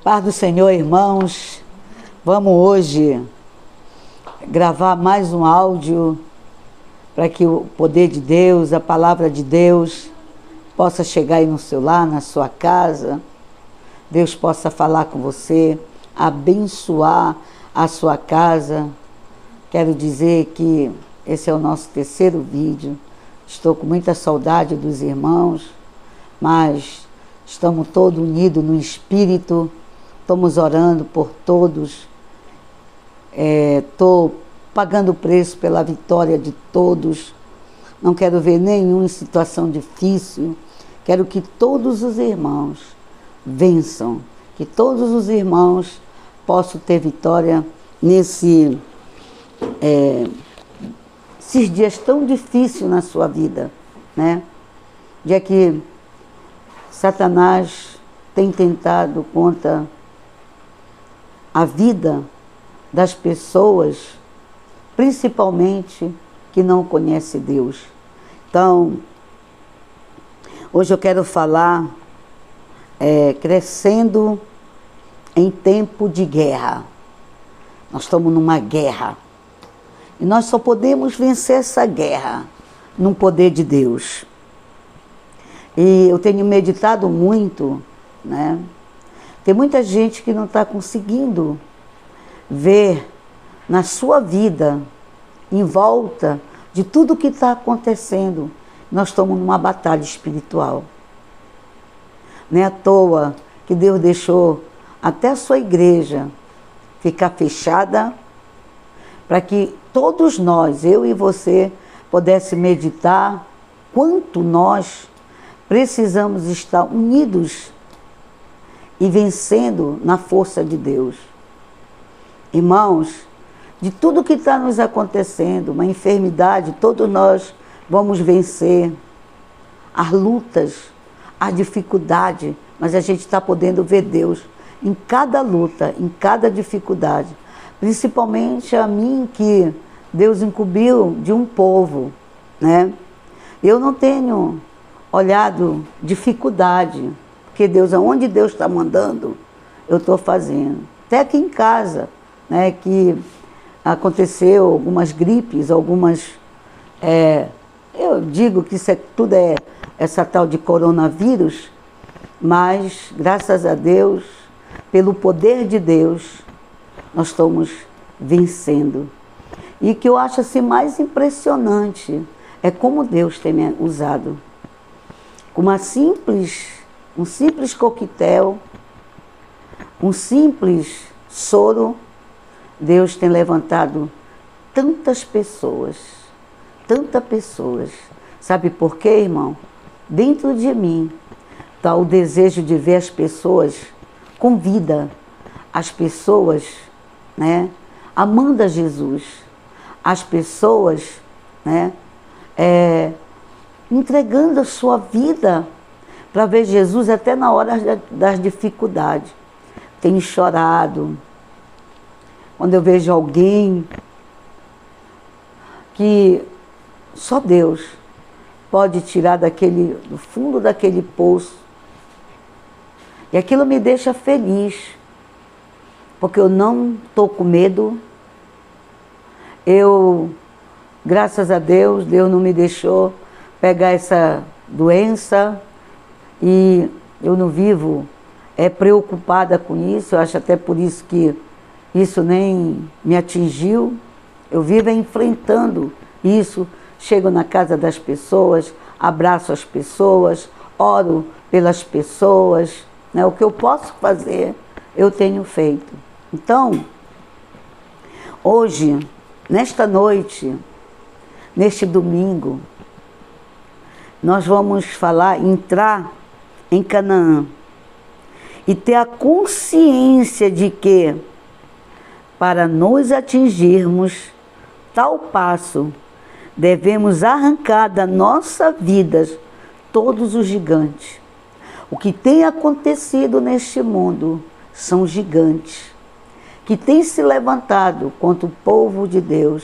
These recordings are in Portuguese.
Paz do Senhor, irmãos. Vamos hoje gravar mais um áudio para que o poder de Deus, a palavra de Deus, possa chegar aí no seu lar, na sua casa. Deus possa falar com você, abençoar a sua casa. Quero dizer que esse é o nosso terceiro vídeo. Estou com muita saudade dos irmãos, mas estamos todos unidos no Espírito. Estamos orando por todos. Estou pagando o preço pela vitória de todos. Não quero ver nenhum em situação difícil. Quero que todos os irmãos vençam. Que todos os irmãos possam ter vitória esses dias tão difíceis na sua vida, né? Já que Satanás tem tentado contra a vida das pessoas, principalmente que não conhecem Deus. Então, hoje eu quero falar crescendo em tempo de guerra. Nós estamos numa guerra. E nós só podemos vencer essa guerra no poder de Deus. E eu tenho meditado muito, né? Tem muita gente que não está conseguindo ver na sua vida, em volta de tudo que está acontecendo. Nós estamos numa batalha espiritual. Não é à toa que Deus deixou até a sua igreja ficar fechada, para que todos nós, eu e você, pudesse meditar quanto nós precisamos estar unidos e vencendo na força de Deus. Irmãos, de tudo que está nos acontecendo, uma enfermidade, todos nós vamos vencer as lutas, a dificuldade, mas a gente está podendo ver Deus em cada luta, em cada dificuldade. Principalmente a mim, que Deus incumbiu de um povo, né? Eu não tenho olhado dificuldade, porque Deus, aonde Deus está mandando, eu estou fazendo. Até aqui em casa, né, que aconteceu algumas gripes, algumas... eu digo que tudo é essa tal de coronavírus, mas, graças a Deus, pelo poder de Deus, nós estamos vencendo. E o que eu acho assim mais impressionante é como Deus tem me usado. Com um simples coquetel, um simples soro, Deus tem levantado tantas pessoas. Sabe por quê, irmão? Dentro de mim está o desejo de ver as pessoas com vida, as pessoas, né, amando a Jesus, as pessoas, né, entregando a sua vida para ver Jesus até na hora das dificuldades. Tenho chorado quando eu vejo alguém que só Deus pode tirar do fundo daquele poço. E aquilo me deixa feliz, porque eu não estou com medo. Graças a Deus, Deus não me deixou pegar essa doença e eu não vivo preocupada com isso. Eu acho até por isso que isso nem me atingiu. Eu vivo enfrentando isso, chego na casa das pessoas, abraço as pessoas, oro pelas pessoas, né? O que eu posso fazer, eu tenho feito. Então, hoje, nesta noite, neste domingo, nós vamos entrar em Canaã e ter a consciência de que, para nos atingirmos tal passo, devemos arrancar da nossa vida todos os gigantes. O que tem acontecido neste mundo são gigantes que têm se levantado contra o povo de Deus,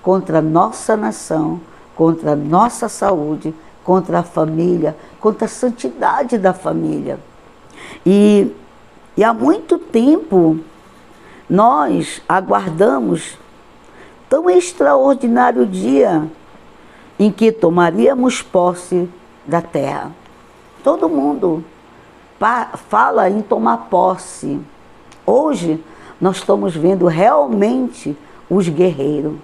contra a nossa nação, contra a nossa saúde, contra a família, contra a santidade da família. E E há muito tempo nós aguardamos tão extraordinário dia em que tomaríamos posse da terra. Todo mundo fala em tomar posse. Hoje nós estamos vendo realmente os guerreiros,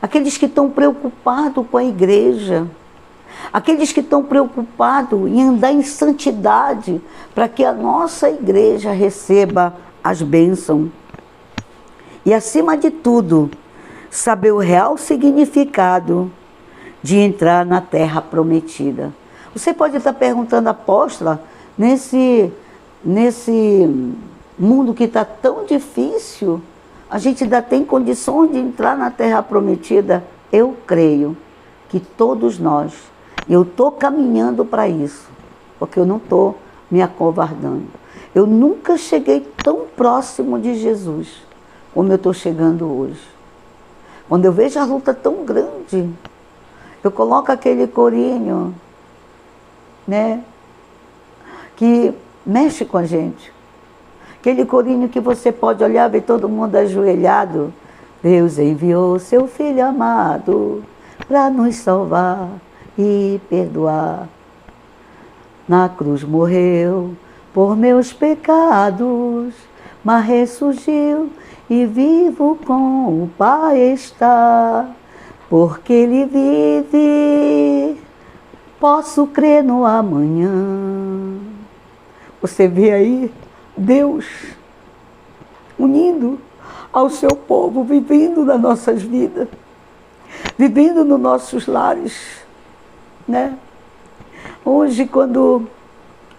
aqueles que estão preocupados com a igreja, aqueles que estão preocupados em andar em santidade para que a nossa igreja receba as bênçãos. E acima de tudo, saber o real significado de entrar na terra prometida. Você pode estar perguntando, apóstola, nesse mundo que está tão difícil, a gente ainda tem condições de entrar na terra prometida? Eu creio que todos nós, eu estou caminhando para isso, porque eu não estou me acovardando. Eu nunca cheguei tão próximo de Jesus como eu estou chegando hoje. Quando eu vejo a luta tão grande, eu coloco aquele corinho, né, que mexe com a gente. Aquele corinho que você pode olhar e ver todo mundo ajoelhado. Deus enviou seu Filho amado para nos salvar e perdoar. Na cruz morreu por meus pecados, mas ressurgiu e vivo com o Pai está. Porque Ele vive, posso crer no amanhã. Você vê aí Deus unindo ao seu povo, vivendo nas nossas vidas, vivendo nos nossos lares, né? Hoje, quando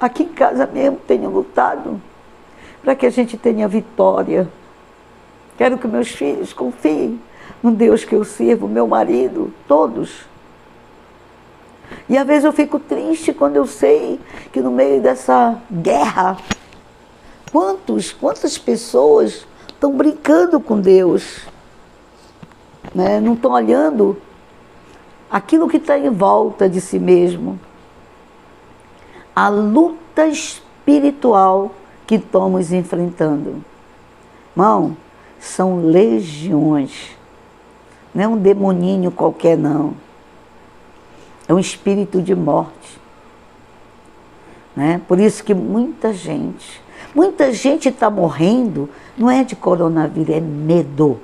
aqui em casa mesmo tenho lutado para que a gente tenha vitória. Quero que meus filhos confiem no Deus que eu sirvo, meu marido, todos. E às vezes eu fico triste quando eu sei que no meio dessa guerra, quantas pessoas estão brincando com Deus, né? Não estão olhando aquilo que está em volta de si mesmo. A luta espiritual que estamos enfrentando. Irmão, são legiões. Não é um demoninho qualquer, não. É um espírito de morte. Né? Por isso que muita gente está morrendo, não é de coronavírus, é medo.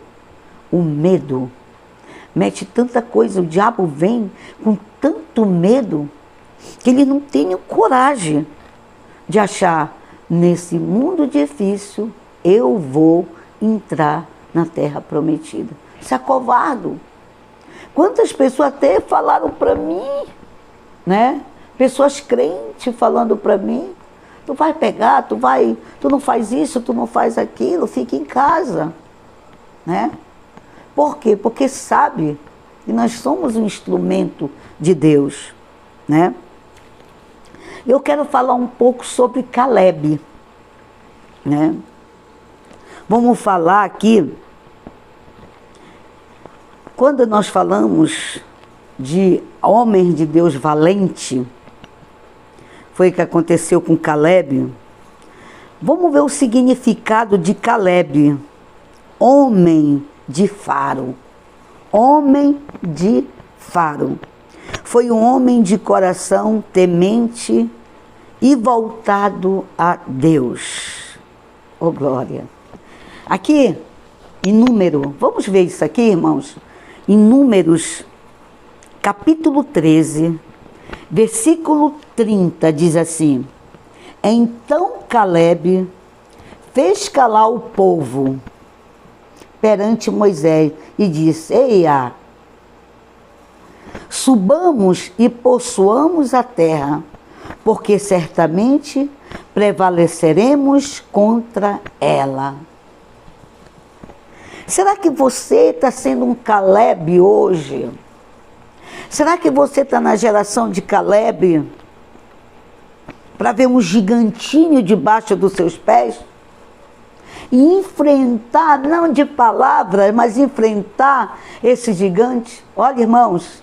O medo mete tanta coisa, o diabo vem com tanto medo que ele não tem coragem de achar, nesse mundo difícil, eu vou entrar na terra prometida. Isso é covarde. Quantas pessoas até falaram para mim, né? Pessoas crentes falando para mim, tu vai pegar, tu não faz isso, tu não faz aquilo, fica em casa, né? Por quê? Porque sabe que nós somos um instrumento de Deus, né? Eu quero falar um pouco sobre Caleb, né? Vamos falar aqui, quando nós falamos de homem de Deus valente, foi o que aconteceu com Caleb. Vamos ver o significado de Caleb, homem de faro. Homem de faro. Foi um homem de coração temente e voltado a Deus. Oh, glória! Aqui, em Número, vamos ver isso aqui, irmãos? Em Números, capítulo 13, versículo 30, diz assim: Então Caleb fez calar o povo perante Moisés e disse: Eia, subamos e possuamos a terra, porque certamente prevaleceremos contra ela. Será que você está sendo um Caleb hoje? Será que você está na geração de Caleb para ver um gigantinho debaixo dos seus pés? E enfrentar, não de palavras, mas enfrentar esse gigante? Olha, irmãos,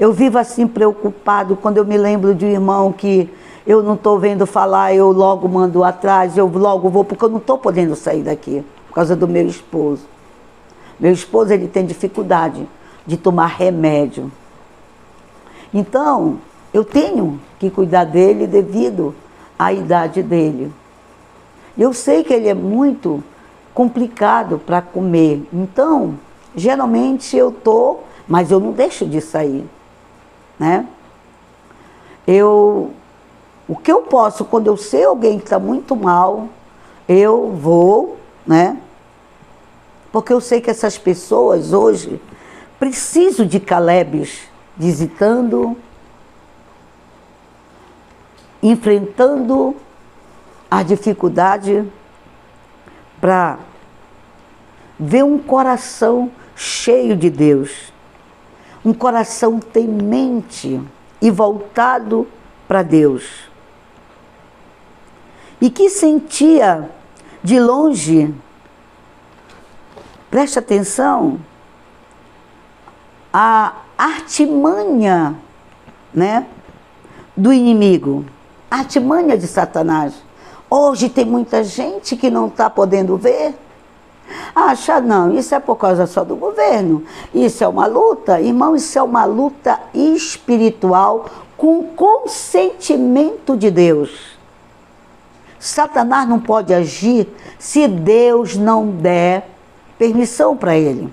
eu vivo assim preocupado quando eu me lembro de um irmão que eu não estou vendo falar, eu logo mando atrás, eu logo vou, porque eu não estou podendo sair daqui, por causa do meu esposo. Meu esposo, ele tem dificuldade de tomar remédio. Então, eu tenho que cuidar dele devido à idade dele. Eu sei que ele é muito complicado para comer. Então, geralmente eu estou, mas eu não deixo de sair, né? O que eu posso, quando eu sei alguém que está muito mal, eu vou, né? Porque eu sei que essas pessoas hoje precisam de Calebes visitando, enfrentando a dificuldade para ver um coração cheio de Deus, um coração temente e voltado para Deus, e que sentia de longe, preste atenção, a artimanha, né, do inimigo, a artimanha de Satanás. Hoje tem muita gente que não está podendo ver, acha, não, isso é por causa só do governo, isso é uma luta, irmão, isso é uma luta espiritual com consentimento de Deus. Satanás não pode agir se Deus não der permissão para ele,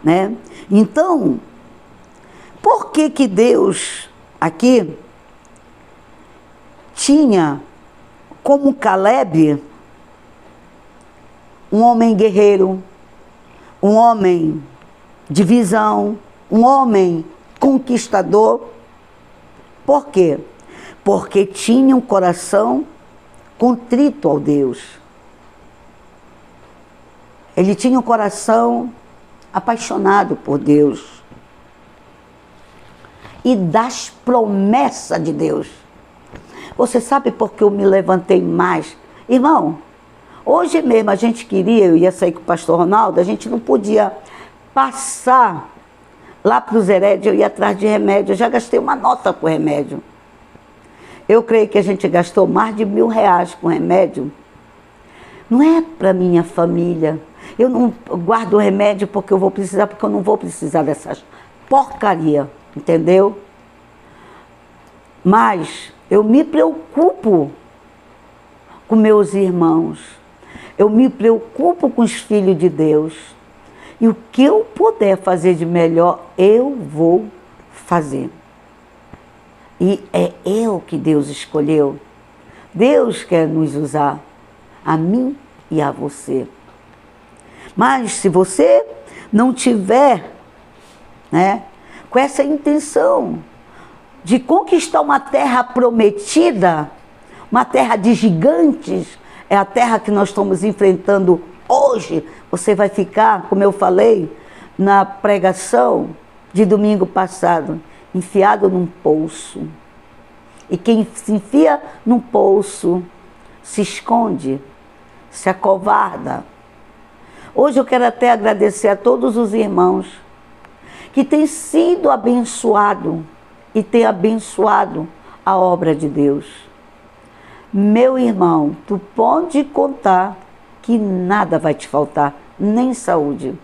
né? Então, por que que Deus aqui tinha como Caleb um homem guerreiro, um homem de visão, um homem conquistador? Por quê? Porque tinha um coração contrito ao Deus. Ele tinha um coração apaixonado por Deus e das promessas de Deus. Você sabe por que eu me levantei mais? Irmão, hoje mesmo a gente queria, eu ia sair com o pastor Ronaldo, a gente não podia passar lá para os Herédia, eu ia atrás de remédio, eu já gastei uma nota por remédio. Eu creio que a gente gastou mais de R$1.000 com remédio. Não é para minha família. Eu não guardo remédio porque eu vou precisar, porque eu não vou precisar dessas porcaria, entendeu? Mas eu me preocupo com meus irmãos. Eu me preocupo com os filhos de Deus. E o que eu puder fazer de melhor, eu vou fazer. E é eu que Deus escolheu. Deus quer nos usar, a mim e a você. Mas se você não tiver, né, com essa intenção de conquistar uma terra prometida, uma terra de gigantes, é a terra que nós estamos enfrentando hoje, você vai ficar, como eu falei na pregação de domingo passado, enfiado num poço. E quem se enfia num poço se esconde, se acovarda. Hoje eu quero até agradecer a todos os irmãos que têm sido abençoados e têm abençoado a obra de Deus. Meu irmão, tu pode contar que nada vai te faltar, nem saúde.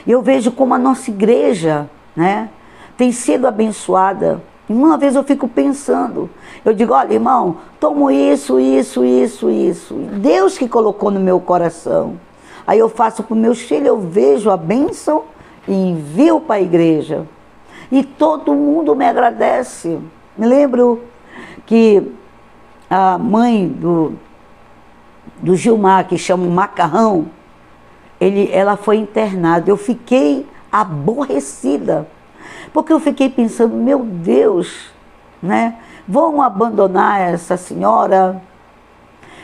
Eu vejo como a nossa igreja, né, tem sido abençoada. E uma vez eu fico pensando, eu digo, olha irmão, tomo isso. Deus que colocou no meu coração. Aí eu faço para os meus filhos, eu vejo a bênção e envio para a igreja. E todo mundo me agradece. Me lembro que a mãe do Gilmar, que chama Macarrão, ela foi internada. Eu fiquei aborrecida, porque eu fiquei pensando, meu Deus, né? Vão abandonar essa senhora?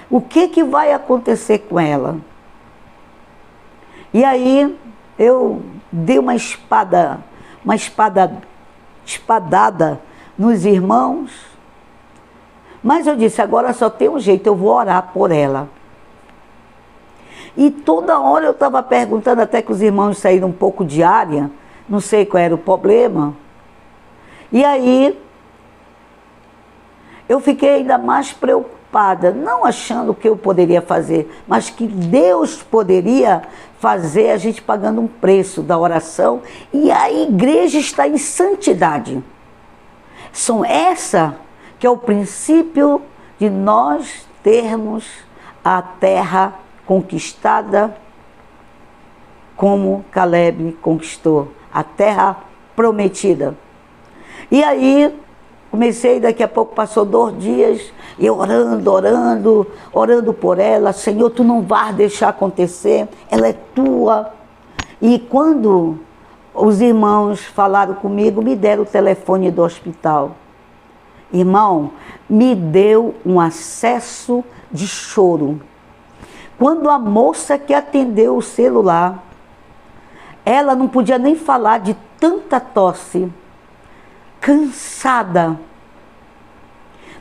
O que vai acontecer com ela? E aí eu dei uma espadada nos irmãos, mas eu disse, agora só tem um jeito, eu vou orar por ela. E toda hora eu estava perguntando, até que os irmãos saíram um pouco de área, não sei qual era o problema. E aí eu fiquei ainda mais preocupada, não achando o que eu poderia fazer, mas que Deus poderia fazer, a gente pagando um preço da oração, e a igreja está em santidade. São essa que é o princípio de nós termos a terra conquistada, como Caleb conquistou, a terra prometida. E aí, comecei, daqui a pouco passou 2 dias, eu orando por ela. Senhor, tu não vais deixar acontecer, ela é tua. E quando os irmãos falaram comigo, me deram o telefone do hospital. Irmão, me deu um acesso de choro. Quando a moça que atendeu o celular, ela não podia nem falar de tanta tosse, cansada.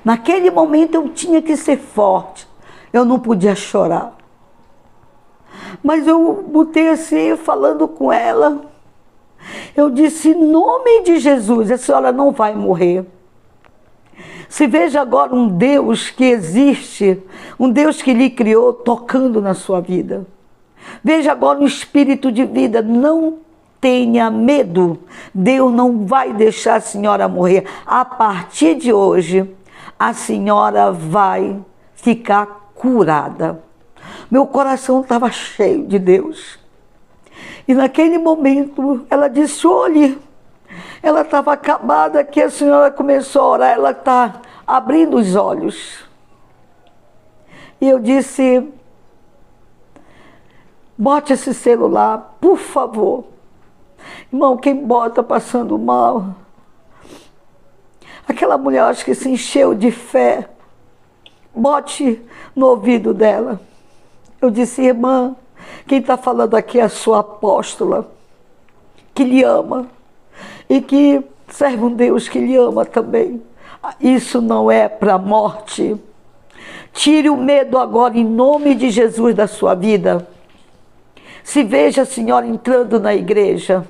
Naquele momento eu tinha que ser forte, eu não podia chorar. Mas eu botei assim, falando com ela, eu disse, em nome de Jesus, a senhora não vai morrer. Se veja agora um Deus que existe, um Deus que lhe criou, tocando na sua vida. Veja agora um espírito de vida, não tenha medo, Deus não vai deixar a senhora morrer. A partir de hoje, a senhora vai ficar curada. Meu coração estava cheio de Deus. E naquele momento, ela disse, olhe, ela estava acabada, que a senhora começou a orar, ela está abrindo os olhos. E eu disse, bote esse celular, por favor. Irmão, quem bota passando mal, aquela mulher acho que se encheu de fé, bote no ouvido dela. Eu disse, irmã, quem está falando aqui é a sua apóstola, que lhe ama e que serve um Deus que lhe ama também. Isso não é para a morte. Tire o medo agora em nome de Jesus da sua vida. Se veja a senhora entrando na igreja.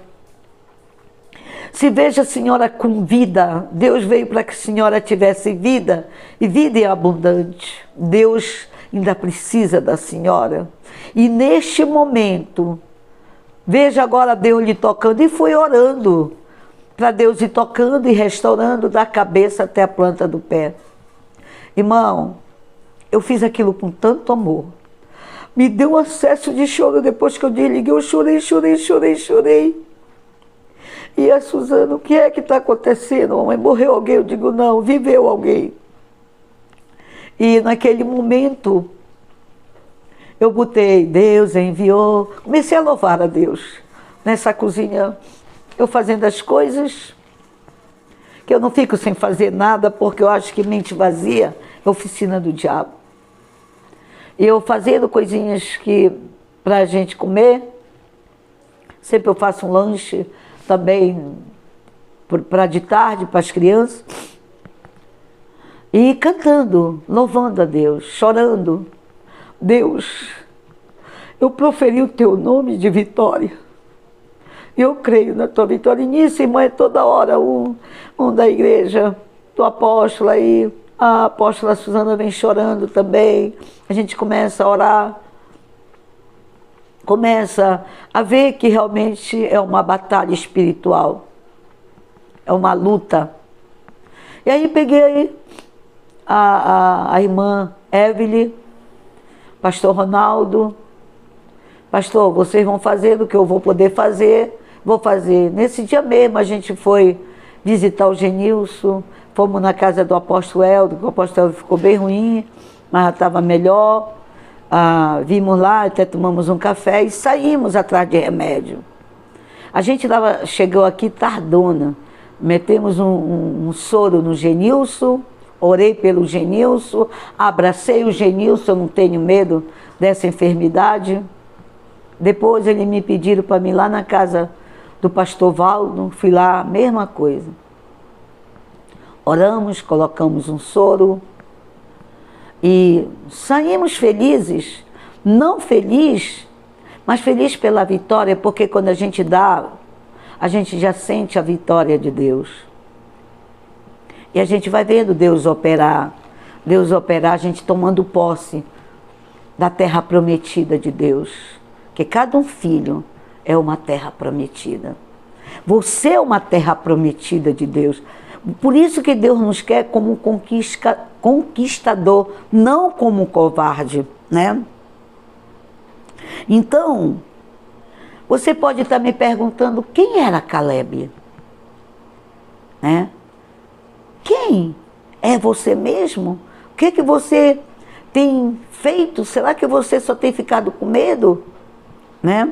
Se veja a senhora com vida. Deus veio para que a senhora tivesse vida, e vida em abundante. Deus ainda precisa da senhora. E neste momento, veja agora Deus lhe tocando. E fui orando para Deus ir tocando e restaurando da cabeça até a planta do pé. Irmão, eu fiz aquilo com tanto amor. Me deu um acesso de choro depois que eu desliguei. Eu chorei. E a Suzana, o que é que está acontecendo? Mamãe, morreu alguém? Eu digo, não, viveu alguém. E naquele momento, eu botei, Deus enviou. Comecei a louvar a Deus. Nessa cozinha, eu fazendo as coisas, que eu não fico sem fazer nada, porque eu acho que mente vazia é oficina do diabo. E eu fazendo coisinhas que para a gente comer, sempre eu faço um lanche também para de tarde, para as crianças, e cantando, louvando a Deus, chorando. Deus, eu proferi o teu nome de vitória, eu creio na tua vitória. E nisso, irmã, é toda hora um da igreja, do apóstolo aí, a apóstola Suzana vem chorando também, a gente começa a orar, começa a ver que realmente é uma batalha espiritual, é uma luta. E aí peguei a irmã Evelyn, pastor Ronaldo, pastor, vocês vão fazer do que eu vou poder fazer, vou fazer. Nesse dia mesmo a gente foi visitar o Genilson, fomos na casa do apóstolo Helder, que o apóstolo Helder ficou bem ruim, mas já estava melhor. Vimos lá, até tomamos um café e saímos atrás de remédio. A gente chegou aqui tardona, metemos um soro no Genilson, orei pelo Genilson, abracei o Genilson, eu não tenho medo dessa enfermidade. Depois eles me pediram para mim lá na casa do pastor Valdo, fui lá, mesma coisa. Oramos, colocamos um soro e saímos felizes, não feliz, mas feliz pela vitória, porque quando a gente dá, a gente já sente a vitória de Deus. E a gente vai vendo Deus operar, a gente tomando posse da terra prometida de Deus. Que cada um filho é uma terra prometida. Você é uma terra prometida de Deus. Por isso que Deus nos quer como um conquistador, não como um covarde, né? Então, você pode estar me perguntando, quem era Caleb? Né? Quem é você mesmo? O que que você tem feito? Será que você só tem ficado com medo? Né?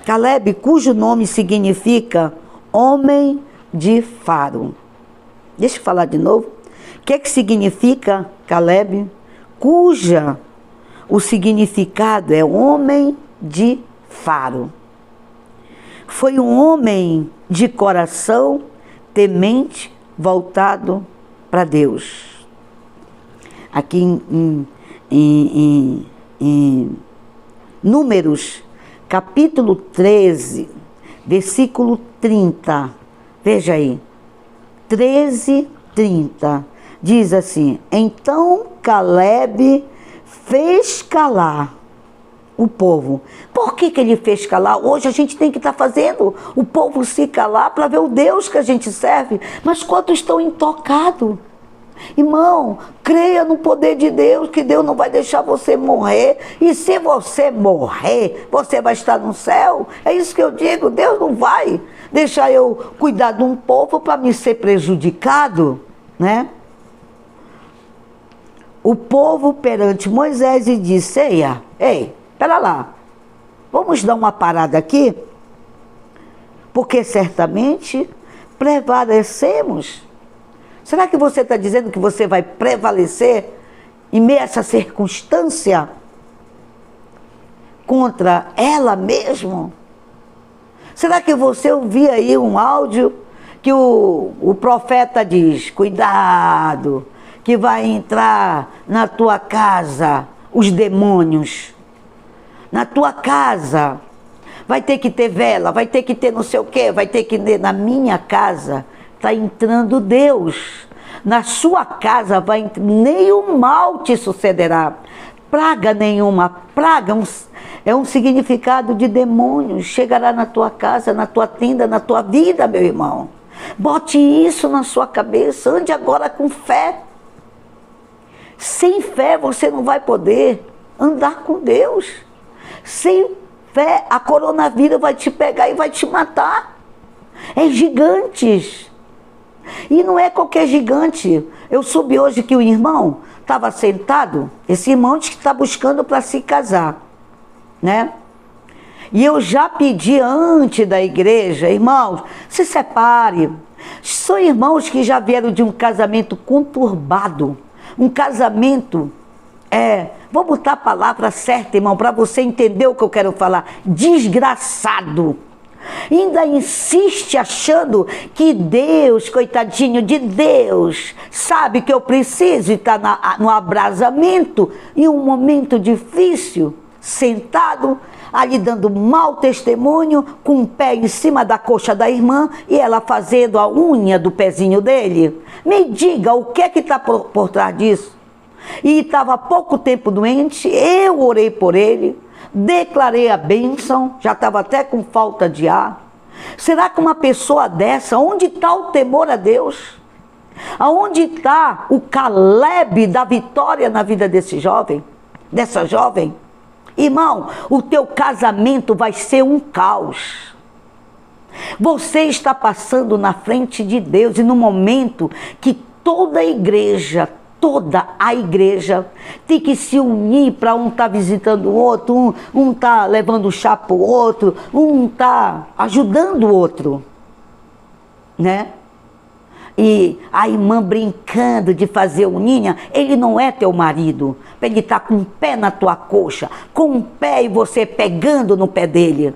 Caleb, cujo nome significa homem de faro. Deixa eu falar de novo. O que significa Caleb? O significado é homem de faro. Foi um homem de coração temente, voltado para Deus. Aqui em Números, capítulo 13, versículo 30. Veja aí. 13, 30. Diz assim: então Caleb fez calar o povo. Por que ele fez calar? Hoje a gente tem que estar fazendo o povo se calar para ver o Deus que a gente serve. Mas quantos estão intocados? Irmão, creia no poder de Deus, que Deus não vai deixar você morrer. E se você morrer, você vai estar no céu. É isso que eu digo, Deus não vai deixar eu cuidar de um povo para me ser prejudicado, né? O povo perante Moisés e disse: ei, espera lá, vamos dar uma parada aqui, porque certamente prevalecemos. Será que você está dizendo que você vai prevalecer em meio a essa circunstância contra ela mesmo? Será que você ouviu aí um áudio que o profeta diz: cuidado, que vai entrar na tua casa os demônios, na tua casa vai ter que ter vela, vai ter que ter não sei o quê, vai ter que ter. Na minha casa está entrando Deus, na sua casa nenhum mal te sucederá, praga nenhuma. Praga é um significado de demônio, chegará na tua casa, na tua tenda, na tua vida, meu irmão. Bote isso na sua cabeça, ande agora com fé. Sem fé você não vai poder andar com Deus. Sem fé a coronavírus vai te pegar e vai te matar. É gigantes. E não é qualquer gigante. Eu soube hoje que o irmão estava sentado, esse irmão diz que está buscando para se casar, né? E eu já pedi antes da igreja: irmãos, se separe. São irmãos que já vieram de um casamento conturbado, um casamento, vou botar a palavra certa, irmão, para você entender o que eu quero falar, desgraçado. Ainda insiste achando que Deus, coitadinho de Deus, sabe que eu preciso estar no abrasamento em um momento difícil, sentado ali dando mau testemunho, com o pé em cima da coxa da irmã e ela fazendo a unha do pezinho dele. Me diga o que é que está por trás disso. E estava há pouco tempo doente, eu orei por ele, declarei a bênção, já estava até com falta de ar. Será que uma pessoa dessa, onde está o temor a Deus? Aonde está o Caleb da vitória na vida desse jovem, dessa jovem? Irmão, o teu casamento vai ser um caos. Você está passando na frente de Deus e no momento que toda a igreja tem que se unir para um estar visitando o outro, um está levando chá para o outro, um está ajudando o outro, né? E a irmã brincando de fazer uninha, ele não é teu marido, para ele estar com o pé na tua coxa, com o pé e você pegando no pé dele.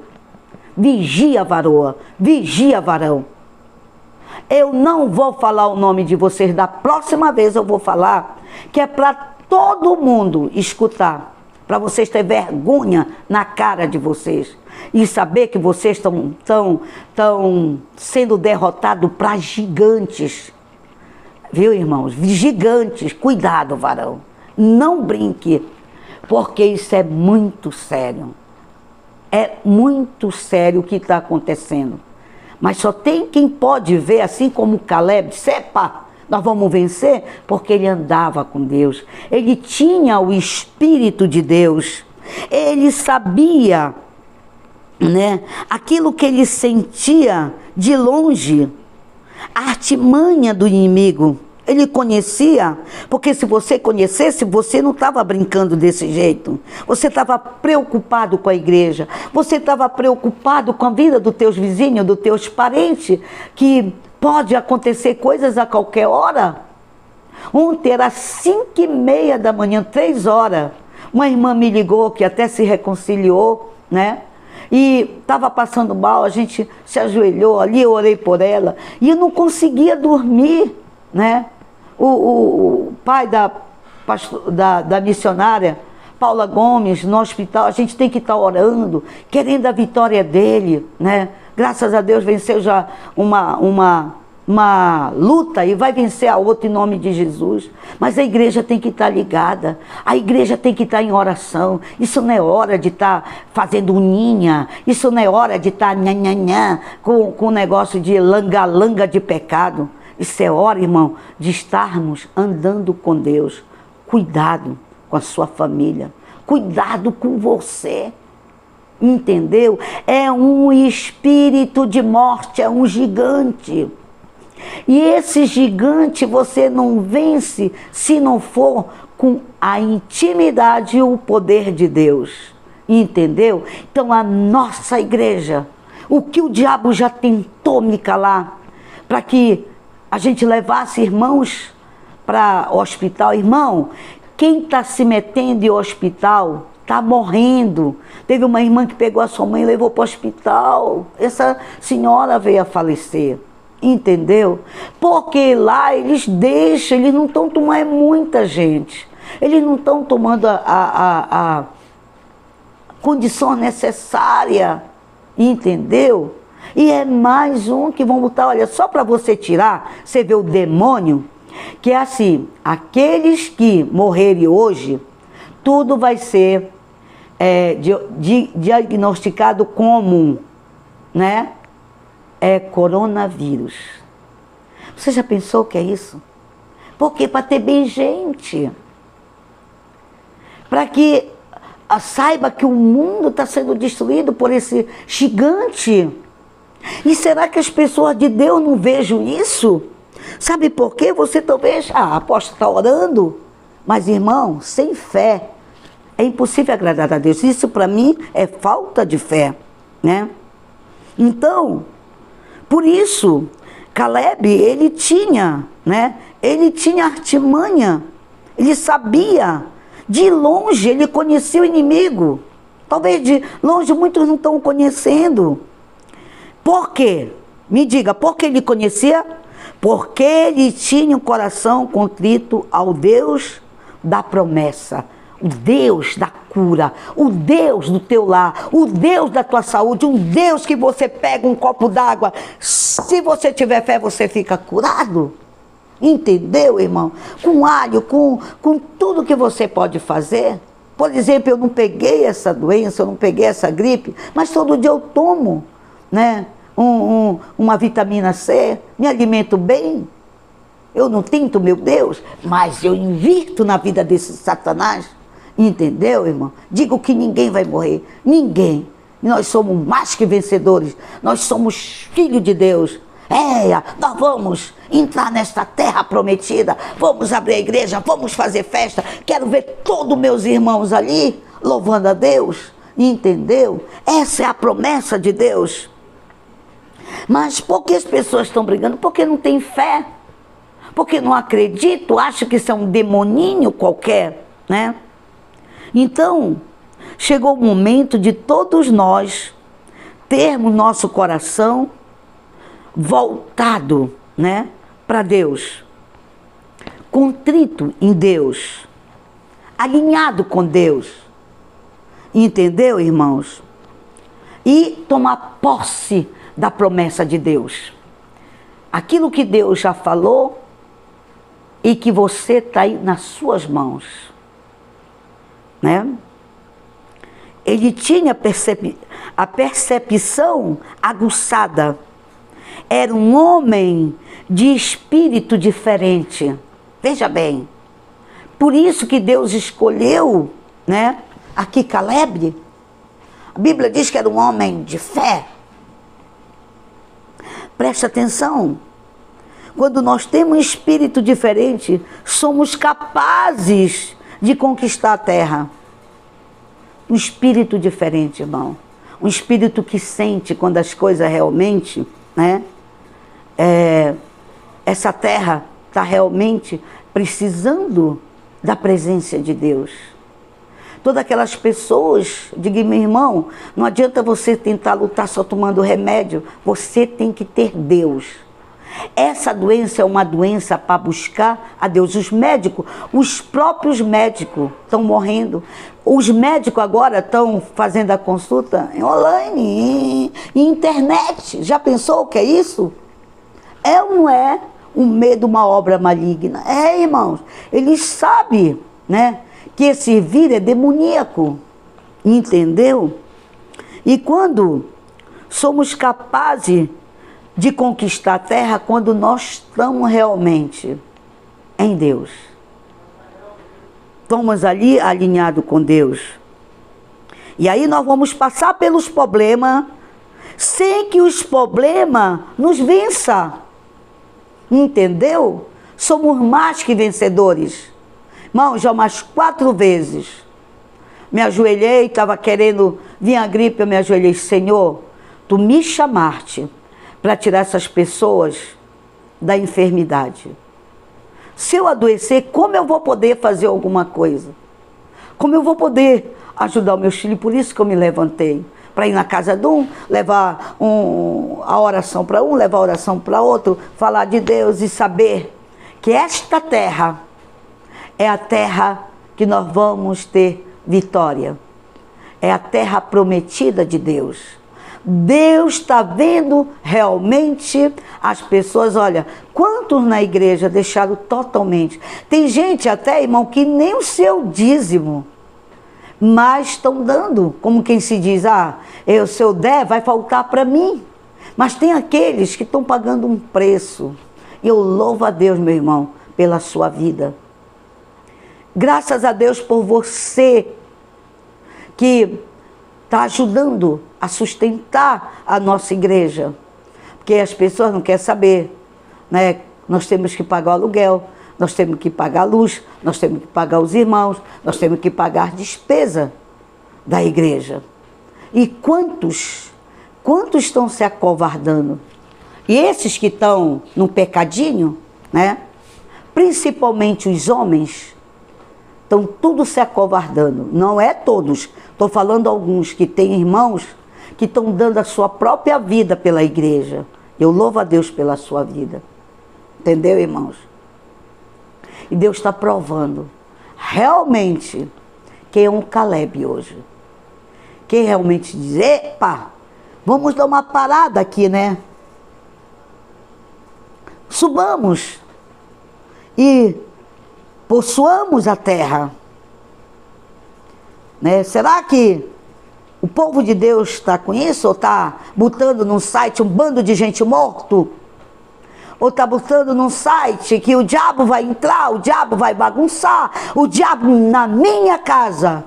Vigia, varoa, vigia, varão. Eu não vou falar o nome de vocês, da próxima vez eu vou falar, que é para todo mundo escutar, para vocês terem vergonha na cara de vocês e saber que vocês estão sendo derrotados para gigantes. Viu, irmãos? Gigantes, cuidado, varão. Não brinque, porque isso é muito sério. É muito sério o que está acontecendo. Mas só tem quem pode ver, assim como Caleb, sepa, nós vamos vencer, porque ele andava com Deus. Ele tinha o Espírito de Deus. Ele sabia, né, aquilo que ele sentia de longe, a artimanha do inimigo. Ele conhecia, porque se você conhecesse, você não estava brincando desse jeito. Você estava preocupado com a igreja. Você estava preocupado com a vida dos teus vizinhos, dos teus parentes, que pode acontecer coisas a qualquer hora. Ontem era 5h30 da manhã, 3 horas. Uma irmã me ligou, que até se reconciliou, né? E estava passando mal, a gente se ajoelhou ali, eu orei por ela. E eu não conseguia dormir, né? O pai da missionária, Paula Gomes, no hospital, a gente tem que estar orando, querendo a vitória dele, né? Graças a Deus venceu já uma luta e vai vencer a outra em nome de Jesus. Mas a igreja tem que estar ligada, a igreja tem que estar em oração. Isso não é hora de estar fazendo uninha, isso não é hora de estar nhanhanhã com o negócio de langa-langa de pecado. Isso é hora, irmão, de estarmos andando com Deus. Cuidado com a sua família, cuidado com você. Entendeu? É um espírito de morte, é um gigante. E esse gigante você não vence se não for com a intimidade e o poder de Deus. Entendeu? Então a nossa igreja, o que o diabo já tentou me calar, para que a gente levasse irmãos para o hospital. Irmão, quem está se metendo em hospital está morrendo. Teve uma irmã que pegou a sua mãe e levou para o hospital. Essa senhora veio a falecer. Entendeu? Porque lá eles deixam, eles não estão tomando, é muita gente. Eles não estão tomando a condição necessária. Entendeu? E é mais um que vão botar, olha, só para você tirar, você vê o demônio, que é assim, aqueles que morrerem hoje, tudo vai ser diagnosticado como, né, coronavírus. Você já pensou o que é isso? Porque para ter bem gente, para que saiba que o mundo está sendo destruído por esse gigante. E será que as pessoas de Deus não vejam isso? Sabe por quê? Você talvez, apóstolo, está orando, mas irmão, sem fé é impossível agradar a Deus. Isso para mim é falta de fé, né? Então, por isso, Caleb, ele tinha, né? Ele tinha artimanha, ele sabia, de longe ele conhecia o inimigo. Talvez de longe muitos não estão conhecendo. Por quê? Me diga, por que ele conhecia? Porque ele tinha um coração contrito ao Deus da promessa, o Deus da cura, o Deus do teu lar, o Deus da tua saúde, um Deus que você pega um copo d'água, se você tiver fé você fica curado. Entendeu, irmão? Com alho, com tudo que você pode fazer. Por exemplo, eu não peguei essa doença, eu não peguei essa gripe, mas todo dia eu tomo, né? Uma vitamina C, me alimento bem, eu não tento, meu Deus, mas eu invirto na vida desse Satanás, entendeu, irmão? Digo que ninguém vai morrer, ninguém, nós somos mais que vencedores, nós somos filhos de Deus. Nós vamos entrar nesta terra prometida, vamos abrir a igreja, vamos fazer festa, quero ver todos meus irmãos ali, louvando a Deus, entendeu? Essa é a promessa de Deus. Mas por que as pessoas estão brigando? Porque não tem fé, porque não acreditam, acham que isso é um demoninho qualquer, né? Então, chegou o momento de todos nós termos nosso coração voltado, né, para Deus, contrito em Deus, alinhado com Deus, entendeu, irmãos? E tomar posse da promessa de Deus. Aquilo que Deus já falou, e que você está aí nas suas mãos, né? Ele tinha a percepção aguçada. Era um homem de espírito diferente. Veja bem, por isso que Deus escolheu, né, aqui Caleb. A Bíblia diz que era um homem de fé. Preste atenção. Quando nós temos um espírito diferente, somos capazes de conquistar a terra. Um espírito diferente, irmão. Um espírito que sente quando as coisas realmente, né? Essa terra está realmente precisando da presença de Deus. Todas aquelas pessoas, diga, meu irmão, não adianta você tentar lutar só tomando remédio, você tem que ter Deus. Essa doença é uma doença para buscar a Deus. Os médicos, os próprios médicos estão morrendo. Os médicos agora estão fazendo a consulta online, em internet. Já pensou o que é isso? É ou não é um medo, uma obra maligna? É, irmãos, eles sabem, né, que esse vírus é demoníaco, entendeu? E quando somos capazes de conquistar a terra, quando nós estamos realmente em Deus. Estamos ali alinhados com Deus. E aí nós vamos passar pelos problemas, sem que os problemas nos vençam. Entendeu? Somos mais que vencedores. Irmão, já umas 4 vezes me ajoelhei, estava querendo vir a gripe, eu me ajoelhei. Senhor, tu me chamaste para tirar essas pessoas da enfermidade. Se eu adoecer, como eu vou poder fazer alguma coisa? Como eu vou poder ajudar o meu filho? Por isso que eu me levantei, para ir na casa de um, levar a oração para um, levar a oração para outro, falar de Deus e saber que esta terra é a terra que nós vamos ter vitória. É a terra prometida de Deus. Deus está vendo realmente as pessoas. Olha, quantos na igreja deixaram totalmente? Tem gente até, irmão, que nem o seu dízimo, mas estão dando, como quem se diz, se eu der, vai faltar para mim. Mas tem aqueles que estão pagando um preço. E eu louvo a Deus, meu irmão, pela sua vida. Graças a Deus por você que está ajudando a sustentar a nossa igreja. Porque as pessoas não querem saber, né? Nós temos que pagar o aluguel, nós temos que pagar a luz, nós temos que pagar os irmãos, nós temos que pagar a despesa da igreja. E quantos estão se acovardando? E esses que estão no pecadinho, né? Principalmente os homens, estão tudo se acovardando. Não é todos, estou falando alguns que têm irmãos que estão dando a sua própria vida pela igreja. Eu louvo a Deus pela sua vida. Entendeu, irmãos? E Deus está provando realmente quem é um Caleb hoje. Quem realmente diz, epa, vamos dar uma parada aqui, né? Subamos e possuamos a terra, né? Será que o povo de Deus está com isso? Ou está botando num site um bando de gente morto? Ou está botando num site que o diabo vai entrar, o diabo vai bagunçar, o diabo na minha casa?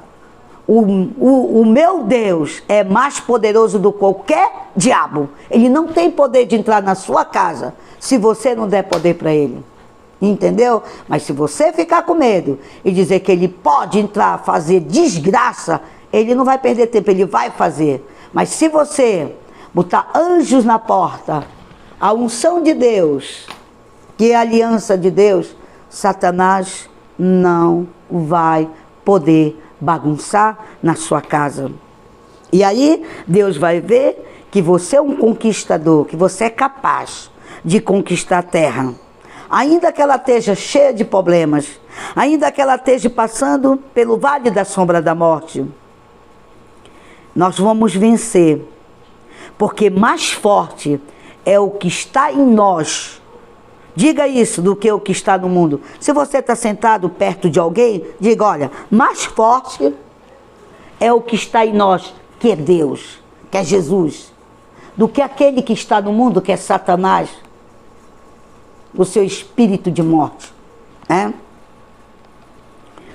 O meu Deus é mais poderoso do que qualquer diabo. Ele não tem poder de entrar na sua casa se você não der poder para ele. Entendeu? Mas se você ficar com medo e dizer que ele pode entrar, fazer desgraça, ele não vai perder tempo, ele vai fazer. Mas se você botar anjos na porta, a unção de Deus, que é a aliança de Deus, Satanás não vai poder bagunçar na sua casa. E aí Deus vai ver que você é um conquistador, que você é capaz de conquistar a terra. Ainda que ela esteja cheia de problemas, ainda que ela esteja passando pelo vale da sombra da morte, nós vamos vencer, porque mais forte é o que está em nós Diga isso do que o que está no mundo. Se você está sentado perto de alguém, diga, olha, mais forte é o que está em nós, que é Deus, que é Jesus, do que aquele que está no mundo, que é Satanás, o seu espírito de morte. Né?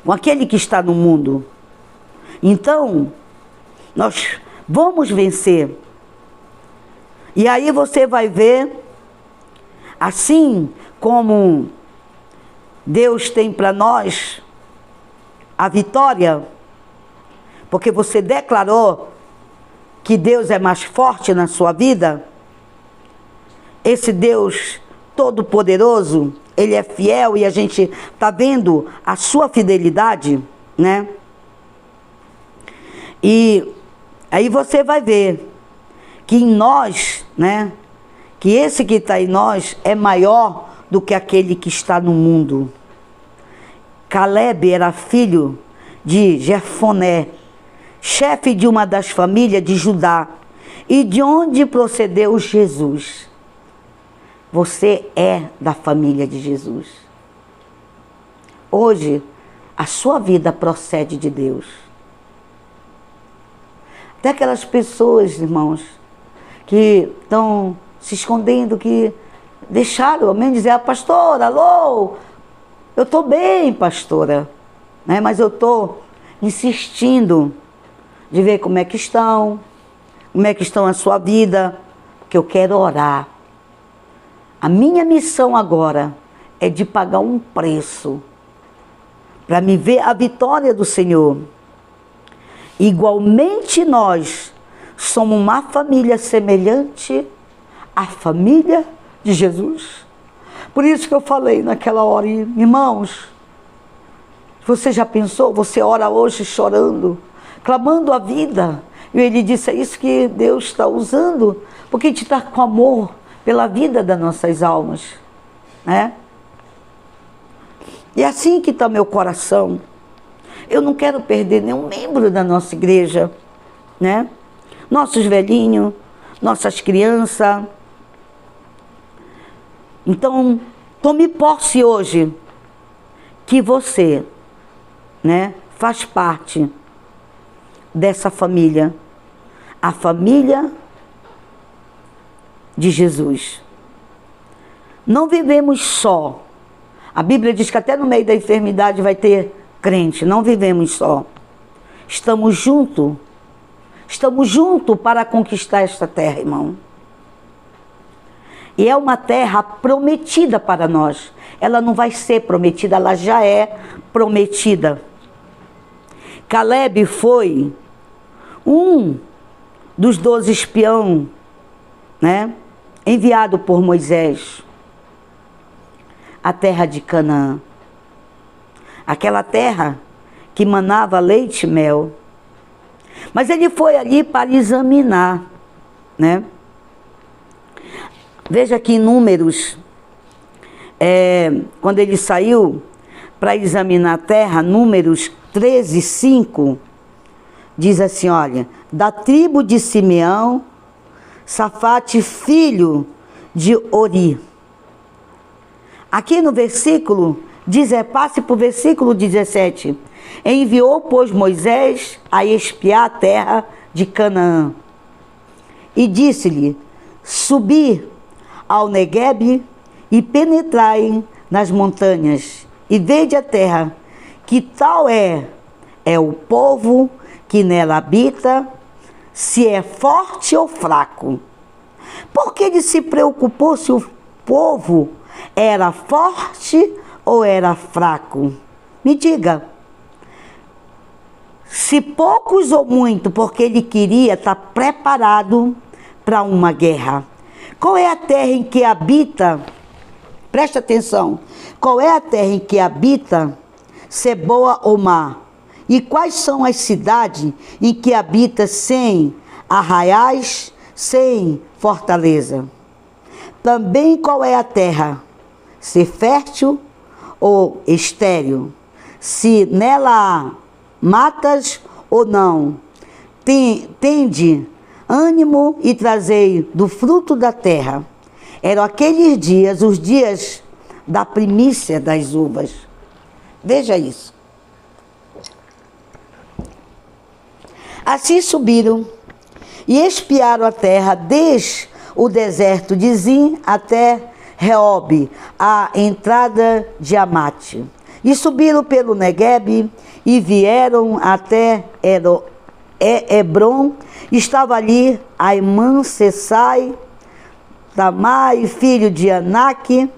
Com aquele que está no mundo. Então, nós vamos vencer. E aí você vai ver, assim como Deus tem para nós a vitória, porque você declarou que Deus é mais forte na sua vida, esse Deus todo-poderoso, Ele é fiel e a gente está vendo a sua fidelidade, né? E aí você vai ver que em nós, né? Que esse que está em nós é maior do que aquele que está no mundo. Caleb era filho de Jefoné, chefe de uma das famílias de Judá, e de onde procedeu Jesus. Você é da família de Jesus. Hoje, a sua vida procede de Deus. Até aquelas pessoas, irmãos, que estão se escondendo, que deixaram ao menos dizer, pastora, alô, eu estou bem, pastora, né? Mas eu estou insistindo de ver como é que estão a sua vida, porque eu quero orar. A minha missão agora é de pagar um preço para me ver a vitória do Senhor. Igualmente nós somos uma família semelhante à família de Jesus. Por isso que eu falei naquela hora, irmãos, você já pensou, você ora hoje chorando, clamando a vida, e ele disse, é isso que Deus está usando, porque a gente está com amor pela vida das nossas almas, né? E é assim que está meu coração. Eu não quero perder nenhum membro da nossa igreja, né? Nossos velhinhos, nossas crianças. Então, tome posse hoje que você, né, faz parte dessa família, a família de Jesus. Não vivemos só. A Bíblia diz que até no meio da enfermidade vai ter crente. Não vivemos só. Estamos juntos. Estamos juntos para conquistar esta terra, irmão. E é uma terra prometida para nós. Ela não vai ser prometida, ela já é prometida. Caleb foi um dos 12 espiões, né, enviado por Moisés à terra de Canaã. Aquela terra que manava leite e mel. Mas ele foi ali para examinar, né? Veja que em Números, quando ele saiu para examinar a terra, Números 13:5, diz assim, olha, da tribo de Simeão, Safate, filho de Ori. Aqui no versículo, passe para o versículo 17. Enviou, pois, Moisés a espiar a terra de Canaã. E disse-lhe, subi ao Neguebe e penetrai nas montanhas, e vede a terra, que tal é o povo que nela habita, se é forte ou fraco. Porque ele se preocupou se o povo era forte ou era fraco? Me diga. Se poucos ou muito, porque ele queria estar preparado para uma guerra. Qual é a terra em que habita? Presta atenção. Qual é a terra em que habita, se boa ou má? E quais são as cidades em que habita sem arraiais, sem fortaleza? Também qual é a terra? Se fértil ou estéril? Se nela há matas ou não? Tende ânimo e trazei do fruto da terra. Eram aqueles dias, os dias da primícia das uvas. Veja isso. Assim subiram e espiaram a terra desde o deserto de Zin até Reob, a entrada de Amate. E subiram pelo Neguebe e vieram até Hebron. Estava ali Aimã, Sessai, Tamai, filho de Anak.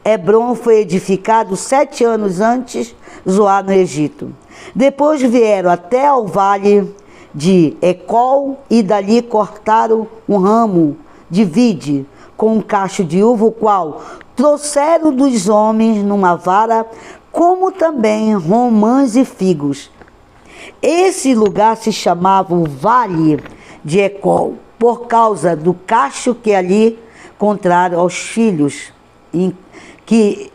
Hebron foi edificado 7 anos antes Zoar no Egito. Depois vieram até ao vale de Ecol e dali cortaram um ramo de vide com um cacho de uva, o qual trouxeram dos homens numa vara, como também romãs e figos. Esse lugar se chamava o Vale de Ecol, por causa do cacho que ali encontraram aos filhos, que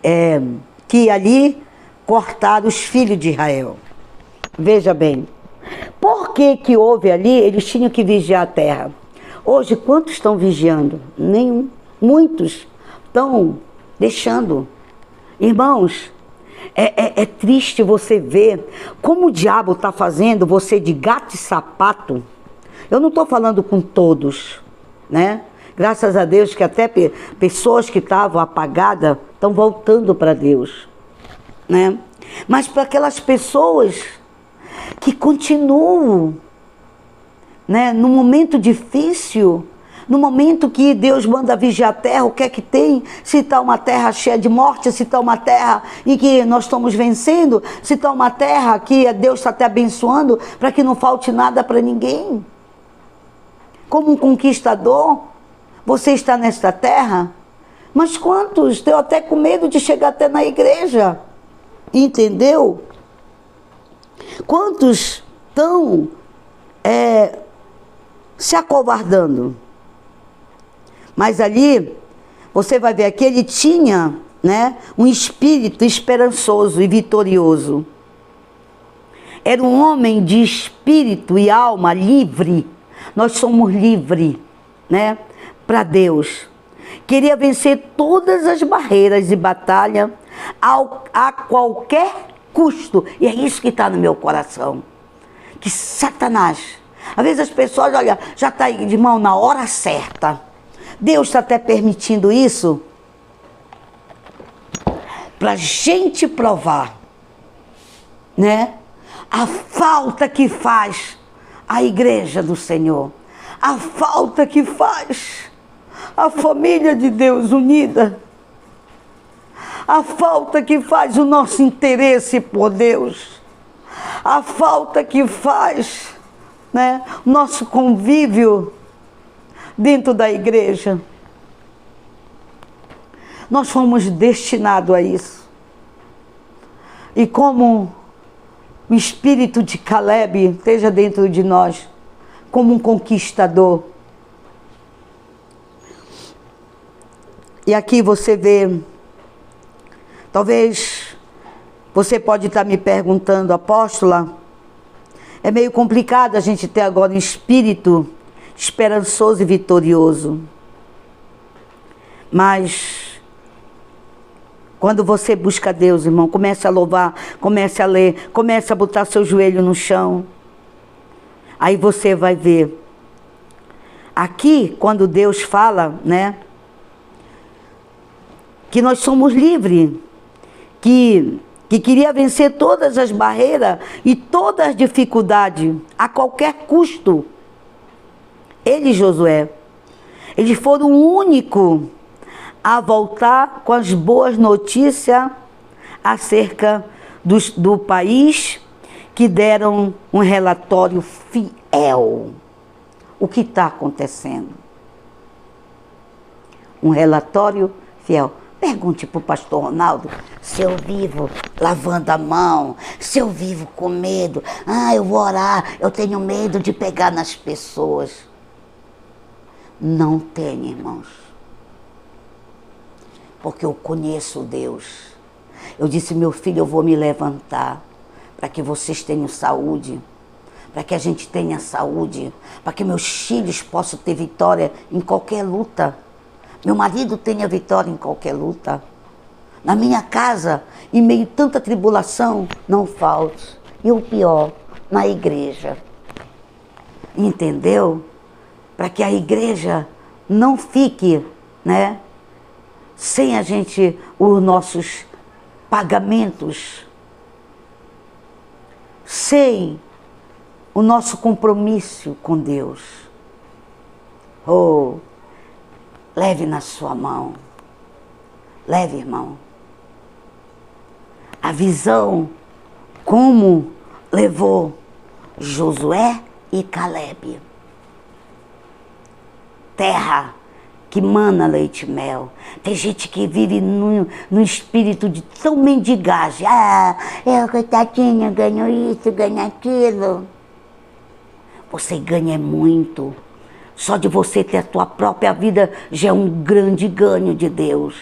ali cortaram os filhos de Israel. Veja bem, por que houve ali? Eles tinham que vigiar a terra. Hoje, quantos estão vigiando? Nenhum. Muitos estão deixando. Irmãos, é triste você ver como o diabo está fazendo você de gato e sapato. Eu não estou falando com todos, né? Graças a Deus que até pessoas que estavam apagadas estão voltando para Deus, né? Mas para aquelas pessoas que continuam, né, no momento difícil, no momento que Deus manda vigiar a terra, o que é que tem? Se está uma terra cheia de morte, se está uma terra em que nós estamos vencendo, se está uma terra que Deus está te abençoando para que não falte nada para ninguém. Como um conquistador, você está nesta terra, mas quantos estão até com medo de chegar até na igreja? Entendeu? Quantos estão se acovardando? Mas ali, você vai ver que ele tinha, né, um espírito esperançoso e vitorioso. Era um homem de espírito e alma livre. Nós somos livres, né, para Deus. Queria vencer todas as barreiras e batalha a qualquer custo. E é isso que está no meu coração. Que Satanás, às vezes as pessoas, olha, já está aí de mão na hora certa. Deus está até permitindo isso para a gente provar, né? A falta que faz a igreja do Senhor, a falta que faz a família de Deus unida, a falta que faz o nosso interesse por Deus, a falta que faz, né, o nosso convívio dentro da igreja. Nós fomos destinados a isso. E como o espírito de Caleb esteja dentro de nós, como um conquistador. E aqui você vê, talvez você pode estar me perguntando, apóstola, é meio complicado a gente ter agora um espírito esperançoso e vitorioso. Mas quando você busca Deus, irmão, comece a louvar, comece a ler, comece a botar seu joelho no chão. Aí você vai ver. Aqui, quando Deus fala, né, que nós somos livres, que queria vencer todas as barreiras e todas as dificuldades, a qualquer custo. Ele e Josué, eles foram o único a voltar com as boas notícias acerca do país, que deram um relatório fiel. O que está acontecendo? Um relatório fiel. Pergunte para o pastor Ronaldo se eu vivo lavando a mão, se eu vivo com medo. Eu vou orar, eu tenho medo de pegar nas pessoas. Não tem, irmãos. Porque eu conheço Deus. Eu disse, meu filho, eu vou me levantar para que vocês tenham saúde, para que a gente tenha saúde, para que meus filhos possam ter vitória em qualquer luta. meu marido tenha vitória em qualquer luta. Na minha casa, em meio a tanta tribulação, não falte. E o pior, na igreja. Entendeu? Para que a igreja não fique, né, sem a gente, os nossos pagamentos, sem o nosso compromisso com Deus. Oh, leve na sua mão. Leve, irmão. A visão como levou Josué e Calebe. Terra que mana leite e mel. Tem gente que vive no espírito de tão mendigagem. Ah, eu, coitadinha, ganho isso, ganho aquilo. Você ganha muito. Só de você ter a tua própria vida já é um grande ganho de Deus.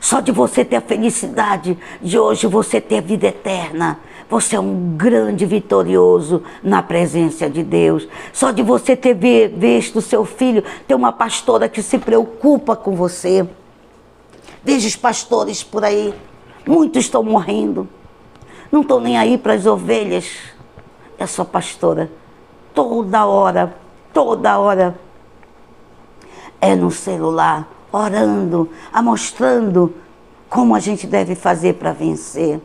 Só de você ter a felicidade de hoje você ter a vida eterna. Você é um grande vitorioso na presença de Deus. Só de você ter visto o seu filho ter uma pastora que se preocupa com você. Veja os pastores por aí. Muitos estão morrendo. Não estão nem aí para as ovelhas. É só pastora. Toda hora é no celular, orando, mostrando como a gente deve fazer para vencer.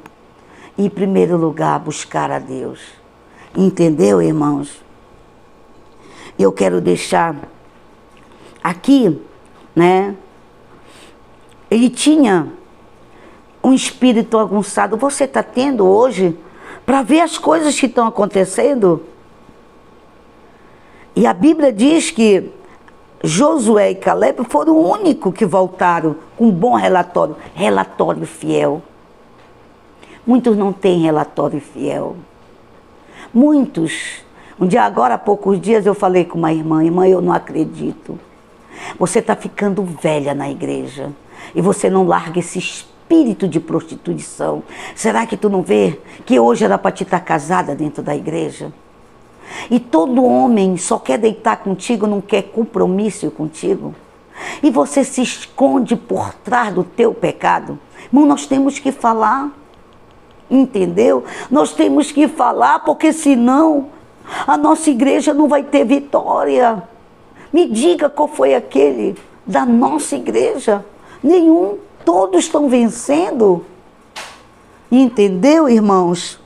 E, em primeiro lugar, buscar a Deus. Entendeu, irmãos? Eu quero deixar aqui, né? Ele tinha um espírito aguçado. Você está tendo hoje para ver as coisas que estão acontecendo? E a Bíblia diz que Josué e Calebe foram o único que voltaram com um bom relatório. Relatório fiel. Muitos não têm relatório fiel. Muitos. Um dia, agora há poucos dias, eu falei com uma irmã. Irmã, eu não acredito. Você está ficando velha na igreja. E você não larga esse espírito de prostituição. Será que tu não vê que hoje era para te estar casada dentro da igreja? E todo homem só quer deitar contigo, não quer compromisso contigo. E você se esconde por trás do teu pecado. Irmão, nós temos que falar. Entendeu? Nós temos que falar, porque senão a nossa igreja não vai ter vitória. Me diga qual foi aquele da nossa igreja. Nenhum. Todos estão vencendo. Entendeu, irmãos?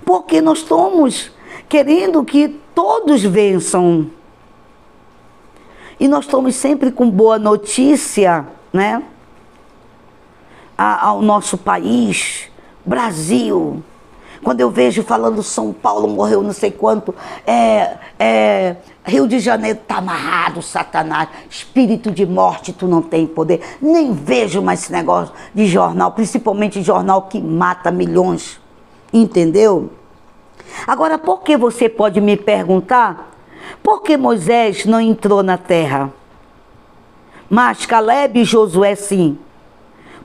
Porque nós estamos querendo que todos vençam. E nós estamos sempre com boa notícia, né? Ao nosso país, Brasil. Quando eu vejo falando São Paulo morreu não sei quanto, Rio de Janeiro está amarrado, Satanás, espírito de morte, tu não tem poder. Nem vejo mais esse negócio de jornal, principalmente jornal que mata milhões. Entendeu? Agora, por que você pode me perguntar? Por que Moisés não entrou na terra? Mas Calebe e Josué sim.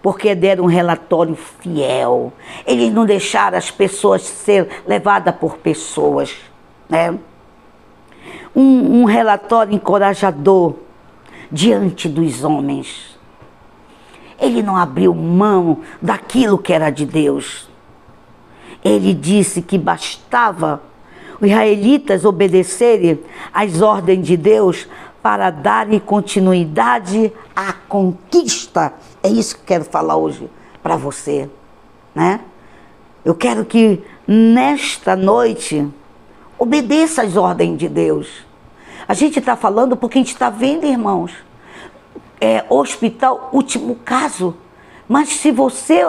Porque deram um relatório fiel. Eles não deixaram as pessoas ser levadas por pessoas, né? Um relatório encorajador diante dos homens. Ele não abriu mão daquilo que era de Deus. Ele disse que bastava os israelitas obedecerem às ordens de Deus para darem continuidade à conquista. É isso que eu quero falar hoje para você, né? Eu quero que nesta noite obedeça às ordens de Deus. A gente está falando porque a gente está vendo, irmãos, hospital, último caso. Mas se você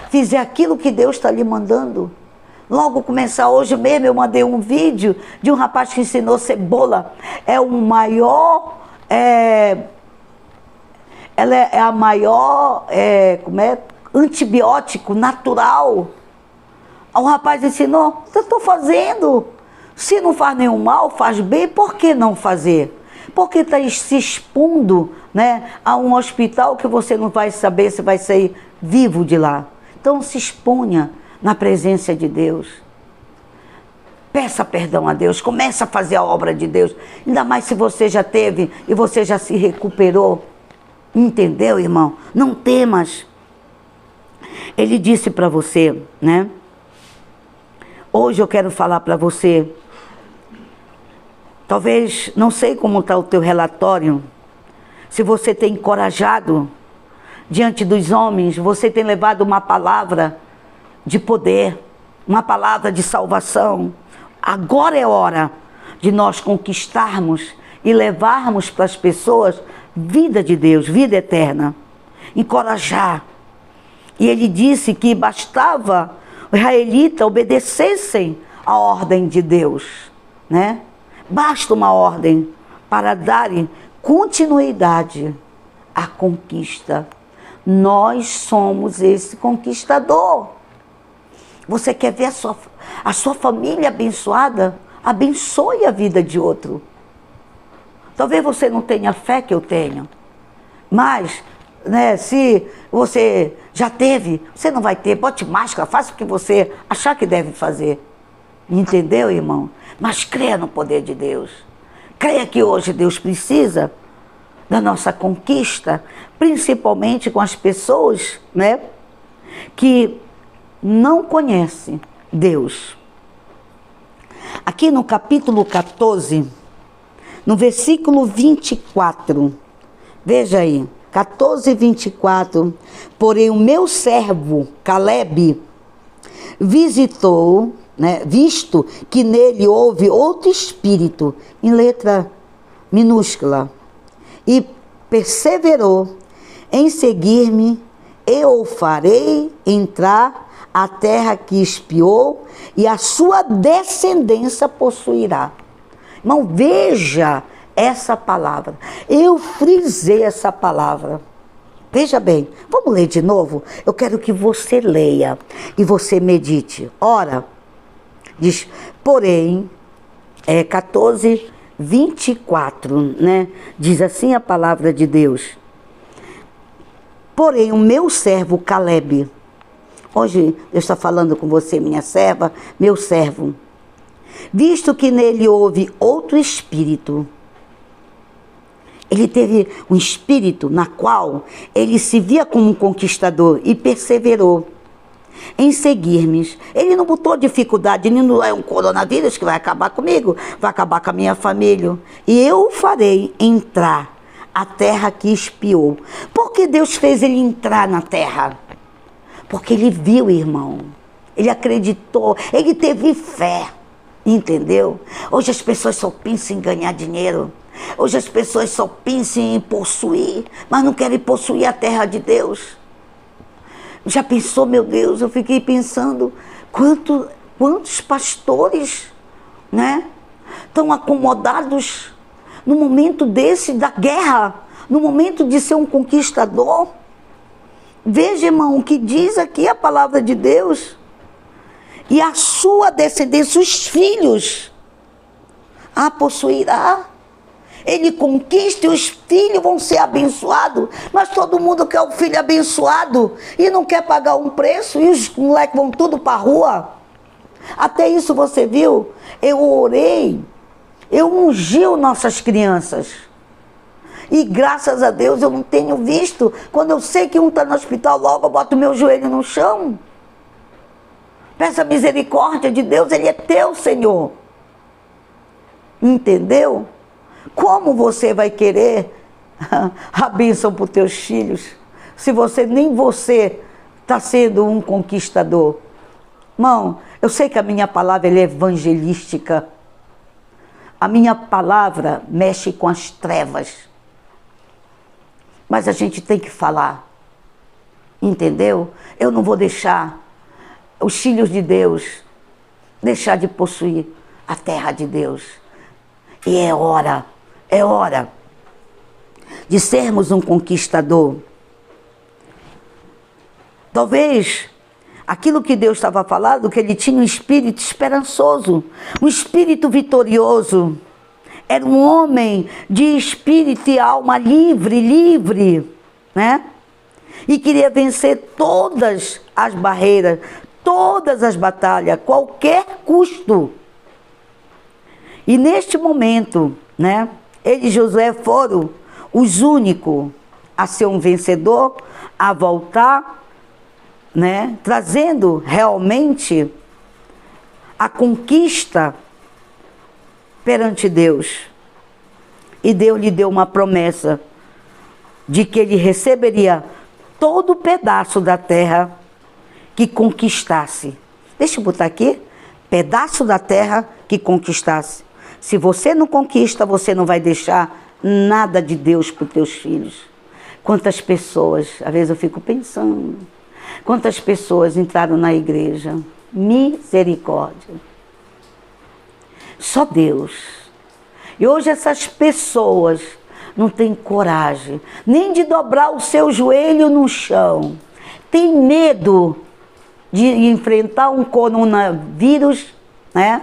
fizer aquilo que Deus está lhe mandando, logo começar hoje mesmo, eu mandei um vídeo de um rapaz que ensinou cebola. É o maior, ela é a maior, antibiótico natural. O rapaz ensinou, eu estou fazendo. Se não faz nenhum mal, faz bem, por que não fazer? Porque está se expondo, né, a um hospital que você não vai saber se vai sair vivo de lá. Então se exponha na presença de Deus. Peça perdão a Deus, comece a fazer a obra de Deus. Ainda mais se você já teve e você já se recuperou. Entendeu, irmão? Não temas. Ele disse para você, né? Hoje eu quero falar para você. Talvez, não sei como está o teu relatório. Se você tem encorajado diante dos homens, você tem levado uma palavra de poder, uma palavra de salvação. Agora é hora de nós conquistarmos e levarmos para as pessoas vida de Deus, vida eterna. Encorajar. E ele disse que bastava os israelitas obedecessem a ordem de Deus, né? Basta uma ordem para darem continuidade à conquista. Nós somos esse conquistador. Você quer ver a sua família abençoada? Abençoe a vida de outro. Talvez você não tenha a fé que eu tenho, mas, né, se você já teve, você não vai ter. Bote máscara, faça o que você achar que deve fazer. Entendeu, irmão? Mas creia no poder de Deus. Creia que hoje Deus precisa da nossa conquista, principalmente com as pessoas, né, que não conhecem Deus. Aqui no capítulo 14, no versículo 24, veja aí, 14, 24. Porém o meu servo Caleb visitou, né, visto que nele houve outro espírito, em letra minúscula, e perseverou em seguir-me, eu o farei entrar a terra que espiou, e a sua descendência possuirá. Irmão, veja essa palavra. Eu frisei essa palavra. Veja bem, vamos ler de novo? Eu quero que você leia e você medite. Ora, diz, porém, 14, 24, né? Diz assim a palavra de Deus. Porém, o meu servo Caleb, hoje Deus está falando com você, minha serva, meu servo, visto que nele houve outro espírito. Ele teve um espírito na qual ele se via como um conquistador e perseverou em seguir-me. Ele não botou dificuldade, ele não é um coronavírus que vai acabar comigo, vai acabar com a minha família. E eu o farei entrar a terra que espiou. Por que Deus fez ele entrar na terra? Porque ele viu, irmão. Ele acreditou, ele teve fé. Entendeu? Hoje as pessoas só pensam em ganhar dinheiro. Hoje as pessoas só pensam em possuir, mas não querem possuir a terra de Deus. Já pensou, meu Deus? Eu fiquei pensando quantos pastores, né, estão acomodados no momento desse da guerra, no momento de ser um conquistador. Veja, irmão, o que diz aqui a palavra de Deus. E a sua descendência, os filhos, a possuirá. Ele conquista e os filhos vão ser abençoados. Mas todo mundo quer o filho abençoado e não quer pagar um preço, e os moleques vão tudo para a rua. Até isso você viu? Eu orei, eu ungi nossas crianças. E graças a Deus eu não tenho visto. Quando eu sei que um está no hospital, logo eu boto meu joelho no chão. Peça misericórdia de Deus, Ele é teu, Senhor. Entendeu? Como você vai querer a bênção para os teus filhos, se nem você está sendo um conquistador? Irmão, eu sei que a minha palavra é evangelística. A minha palavra mexe com as trevas. Mas a gente tem que falar. Entendeu? Eu não vou deixar os filhos de Deus deixar de possuir a terra de Deus. E é hora de sermos um conquistador. Talvez aquilo que Deus estava falando, que ele tinha um espírito esperançoso, um espírito vitorioso. Era um homem de espírito e alma livre, né? E queria vencer todas as barreiras, todas as batalhas, qualquer custo. E neste momento, né, ele e Josué foram os únicos a ser um vencedor, a voltar, né, trazendo realmente a conquista perante Deus. E Deus lhe deu uma promessa de que ele receberia todo o pedaço da terra que conquistasse. Deixa eu botar aqui, pedaço da terra que conquistasse. Se você não conquista, você não vai deixar nada de Deus para os teus filhos. Quantas pessoas, às vezes eu fico pensando, quantas pessoas entraram na igreja? Misericórdia. Só Deus. E hoje essas pessoas não têm coragem nem de dobrar o seu joelho no chão. Tem medo de enfrentar um coronavírus, né?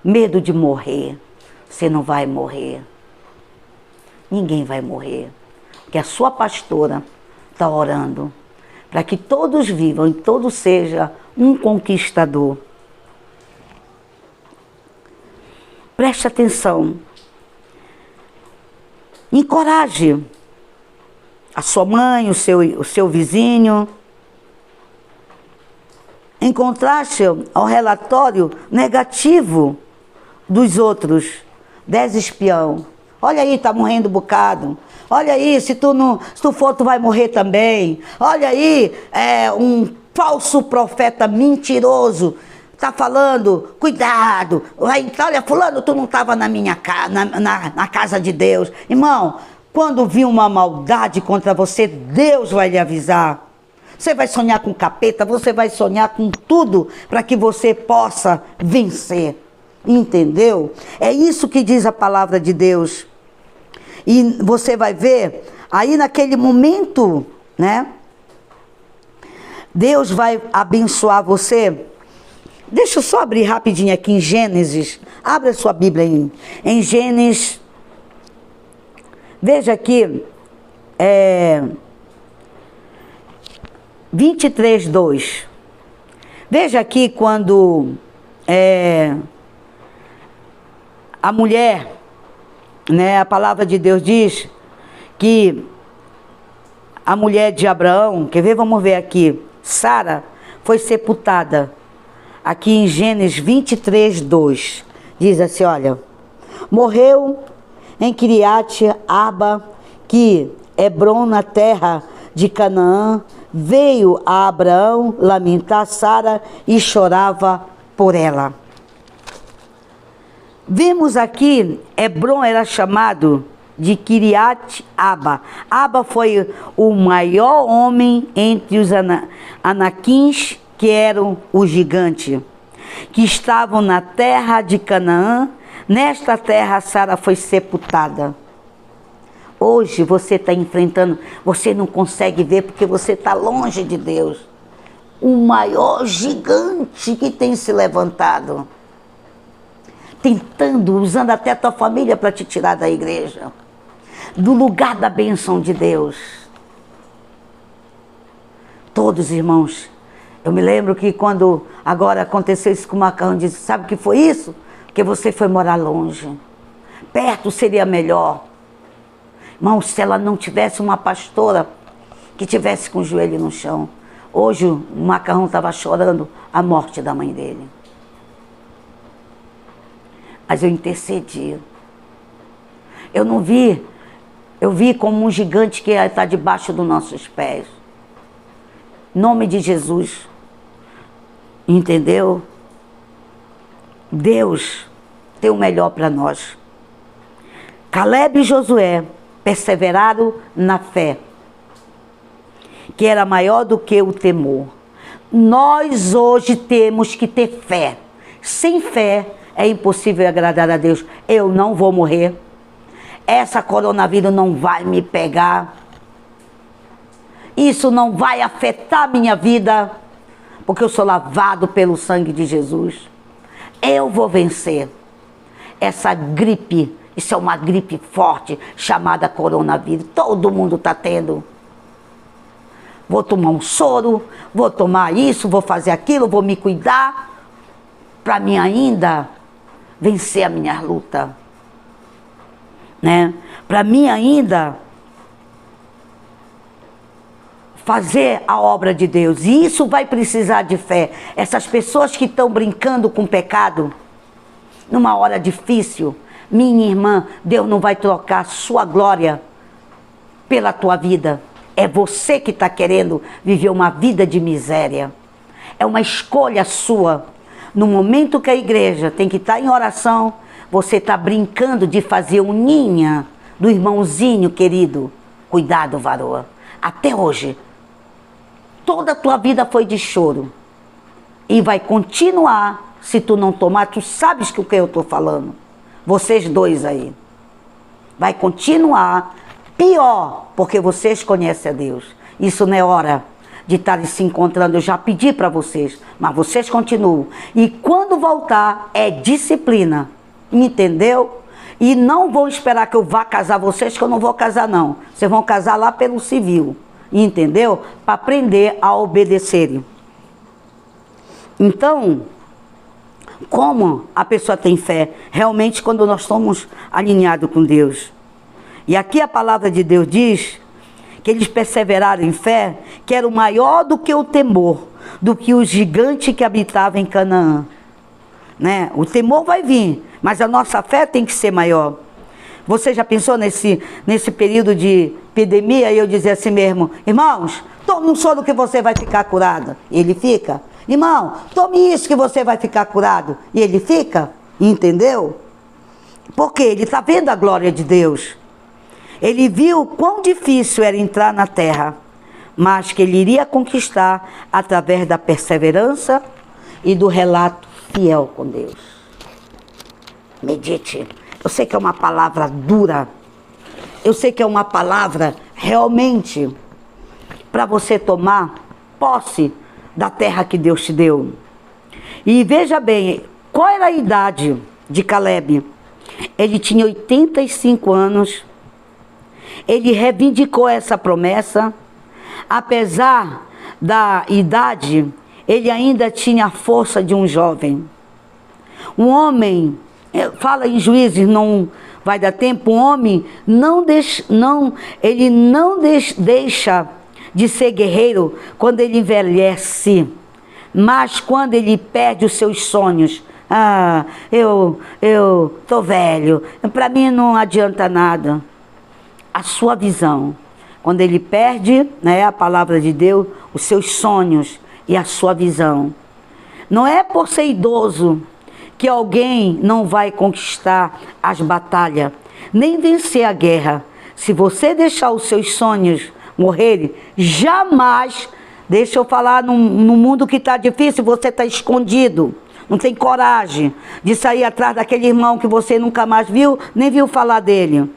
Medo de morrer. Você não vai morrer. Ninguém vai morrer. Porque a sua pastora está orando para que todos vivam e todos sejam um conquistador. Preste atenção. Encoraje a sua mãe, o seu vizinho. Em contraste ao relatório negativo dos outros, 10 espião. Olha aí, tá morrendo um bocado. Olha aí, se tu for, tu vai morrer também. Olha aí, um falso profeta mentiroso tá falando, cuidado. Olha, fulano, tu não estava na minha casa, na casa de Deus. Irmão, quando vir uma maldade contra você, Deus vai lhe avisar. Você vai sonhar com capeta, você vai sonhar com tudo para que você possa vencer. Entendeu? É isso que diz a palavra de Deus. E você vai ver, aí naquele momento, né? Deus vai abençoar você. Deixa eu só abrir rapidinho aqui em Gênesis. Abra a sua Bíblia aí. Em Gênesis. Veja aqui. 23:2. Veja aqui quando a mulher, né, a palavra de Deus diz que a mulher de Abraão, quer ver? Vamos ver aqui. Sara foi sepultada. Aqui em Gênesis 23:2. Diz assim, olha. Morreu em Kiriat Arba, que Hebron, na terra de Canaã. Veio a Abraão lamentar Sara e chorava por ela. Vimos aqui, Hebron era chamado de Kiriat Arba. Arba foi o maior homem entre os anaquins, que eram os gigantes, que estavam na terra de Canaã. Nesta terra, Sara foi sepultada. Hoje você está enfrentando, você não consegue ver porque você está longe de Deus. O maior gigante que tem se levantado, tentando, usando até a tua família para te tirar da igreja, do lugar da bênção de Deus. Todos, irmãos, eu me lembro que quando agora aconteceu isso com o Macarrão, disse, sabe o que foi isso? Porque você foi morar longe. Perto seria melhor. Irmão, se ela não tivesse uma pastora que tivesse com o joelho no chão, hoje o Macarrão estava chorando a morte da mãe dele. Mas eu intercedi. Eu não vi, eu vi como um gigante que está debaixo dos nossos pés. Em nome de Jesus. Entendeu? Deus tem o melhor para nós. Caleb e Josué perseveraram na fé, que era maior do que o temor. Nós hoje temos que ter fé. Sem fé é impossível agradar a Deus. Eu não vou morrer. Essa coronavírus não vai me pegar. Isso não vai afetar minha vida, porque eu sou lavado pelo sangue de Jesus. Eu vou vencer essa gripe. Isso é uma gripe forte, chamada coronavírus. Todo mundo está tendo. Vou tomar um soro, vou tomar isso, vou fazer aquilo, vou me cuidar, para mim ainda vencer a minha luta, né? Para mim ainda fazer a obra de Deus. E isso vai precisar de fé. Essas pessoas que estão brincando com o pecado, numa hora difícil, minha irmã, Deus não vai trocar sua glória pela tua vida. É você que está querendo viver uma vida de miséria. É uma escolha sua. No momento que a igreja tem que estar em oração, você está brincando de fazer uninha do irmãozinho querido. Cuidado, varoa. Até hoje, toda a tua vida foi de choro. E vai continuar se tu não tomar. Tu sabes que o que eu estou falando. Vocês dois aí. Vai continuar pior, porque vocês conhecem a Deus. Isso não é hora de estarem se encontrando. Eu já pedi para vocês, mas vocês continuam. E quando voltar, é disciplina. Entendeu? E não vão esperar que eu vá casar vocês, que eu não vou casar não. Vocês vão casar lá pelo civil. Entendeu? Para aprender a obedecerem. Então, como a pessoa tem fé? Realmente quando nós estamos alinhados com Deus. E aqui a palavra de Deus diz que eles perseveraram em fé, que era o maior do que o temor, do que o gigante que habitava em Canaã. Né? O temor vai vir, mas a nossa fé tem que ser maior. Você já pensou nesse período de epidemia, e eu dizer assim mesmo, irmãos, tome um soro que você vai ficar curado. E ele fica. Irmão, tome isso que você vai ficar curado. E ele fica. Entendeu? Porque ele está vendo a glória de Deus. Ele viu quão difícil era entrar na terra, mas que ele iria conquistar através da perseverança e do relato fiel com Deus. Medite. Eu sei que é uma palavra dura. Eu sei que é uma palavra realmente para você tomar posse da terra que Deus te deu. E veja bem, qual era a idade de Caleb? Ele tinha 85 anos. Ele reivindicou essa promessa. Apesar da idade, ele ainda tinha a força de um jovem. Um homem, fala em Juízes, não vai dar tempo, um homem ele não deixa de ser guerreiro quando ele envelhece, mas quando ele perde os seus sonhos. Ah, eu tô velho, para mim não adianta nada. A sua visão, quando ele perde, né, a palavra de Deus, os seus sonhos e a sua visão. Não é por ser idoso que alguém não vai conquistar as batalhas, nem vencer a guerra. Se você deixar os seus sonhos morrerem, jamais, deixa eu falar, no mundo que está difícil, você está escondido. Não tem coragem de sair atrás daquele irmão que você nunca mais viu, nem viu falar dele.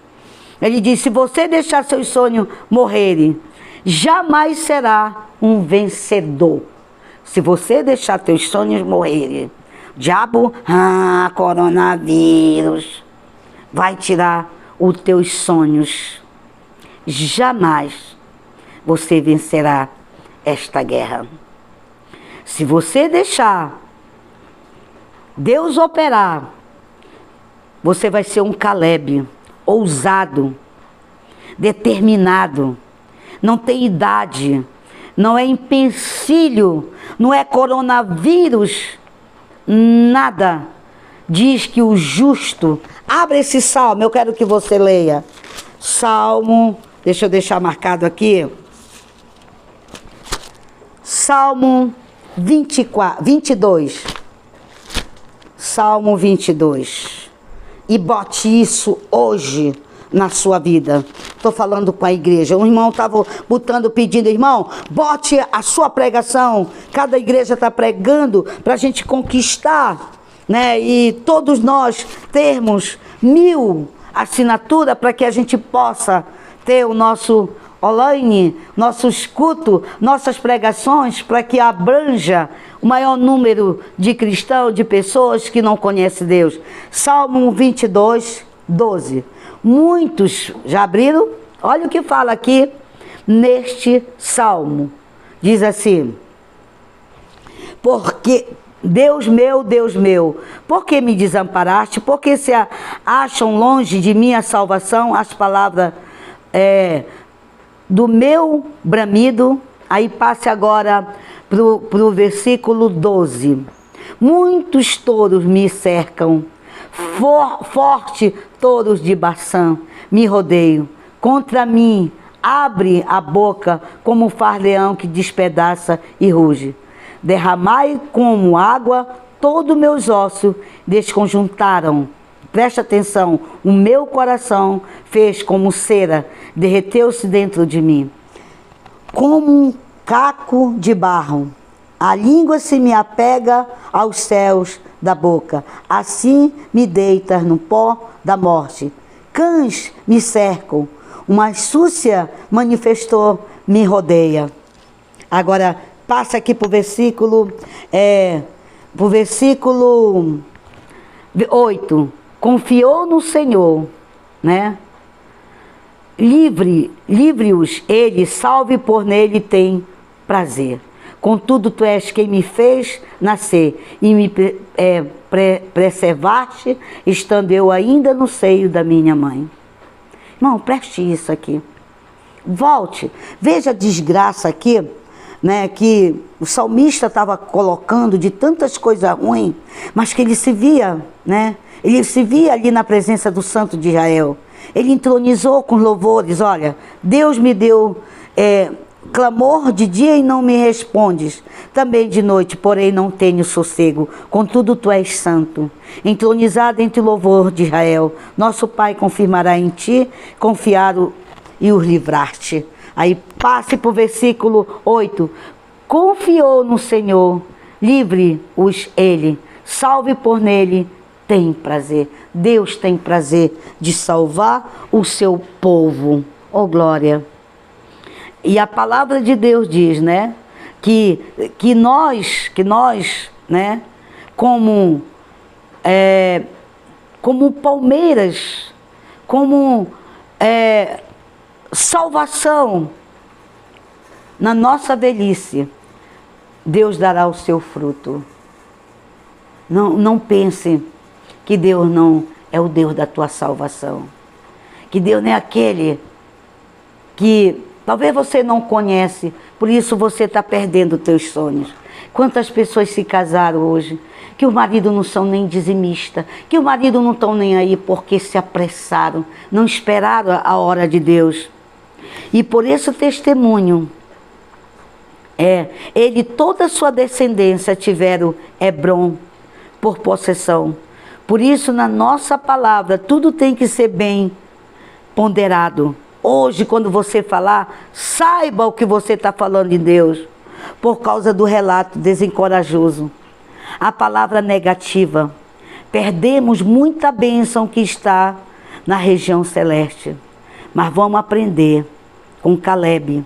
Ele diz, se você deixar seus sonhos morrerem, jamais será um vencedor. Se você deixar teus sonhos morrerem, diabo, coronavírus, vai tirar os teus sonhos. Jamais você vencerá esta guerra. Se você deixar Deus operar, você vai ser um Caleb, ousado, determinado, não tem idade, não é empecilho, não é coronavírus, nada. Diz que o justo, abre esse salmo, eu quero que você leia. Salmo, deixa eu deixar marcado aqui. Salmo 22. Salmo 22. E bote isso hoje na sua vida. Estou falando com a igreja. Um irmão estava pedindo, irmão, bote a sua pregação. Cada igreja está pregando para a gente conquistar, né? E todos nós termos 1000 assinaturas para que a gente possa ter o nosso online, nossos cultos, nossas pregações, para que abranja o maior número de cristãos, de pessoas que não conhecem Deus. Salmo 22, 12. Muitos já abriram? Olha o que fala aqui neste salmo. Diz assim, porque Deus meu, por que me desamparaste? Por que se acham longe de mim a salvação, as palavras do meu bramido? Aí passe agora para o versículo 12. Muitos touros me cercam, forte touros de Baçã me rodeiam. Contra mim abre a boca como um far-leão que despedaça e ruge. Derramai como água todos meus ossos, desconjuntaram. Preste atenção, o meu coração fez como cera, derreteu-se dentro de mim. Como um caco de barro, a língua se me apega aos céus da boca. Assim me deitas no pó da morte. Cães me cercam, uma astúcia manifestou, me rodeia. Agora, passa aqui para o versículo 8. Confiou no Senhor, né? Livre-os ele, salve por nele tem prazer. Contudo, tu és quem me fez nascer e me preservaste, estando eu ainda no seio da minha mãe. Irmão, preste isso aqui. Volte, veja a desgraça aqui, né, que o salmista estava colocando de tantas coisas ruins, mas que ele se via, né? Ele se via ali na presença do Santo de Israel. Ele entronizou com louvores. Olha, Deus me deu clamor de dia e não me respondes. Também de noite, porém não tenho sossego. Contudo, tu és santo. Entronizado entre o louvor de Israel. Nosso Pai confirmará em ti, confiado e os livrar-te. Aí passe para o versículo 8. Confiou no Senhor, livre-os ele, salve por nele, tem prazer. Deus tem prazer de salvar o seu povo. Oh, glória! E a palavra de Deus diz, né, que nós, né, como palmeiras, como salvação na nossa velhice, Deus dará o seu fruto. Não pense que Deus não é o Deus da tua salvação, que Deus não é aquele que talvez você não conhece, por isso você está perdendo os teus sonhos. Quantas pessoas se casaram hoje, que o marido não são nem dizimista, que o marido não estão nem aí porque se apressaram, não esperaram a hora de Deus. E por esse testemunho, ele, toda a sua descendência tiveram Hebrom por possessão. Por isso, na nossa palavra, tudo tem que ser bem ponderado. Hoje, quando você falar, saiba o que você está falando em Deus, por causa do relato desencorajoso. A palavra negativa. Perdemos muita bênção que está na região celeste. Mas vamos aprender com Caleb,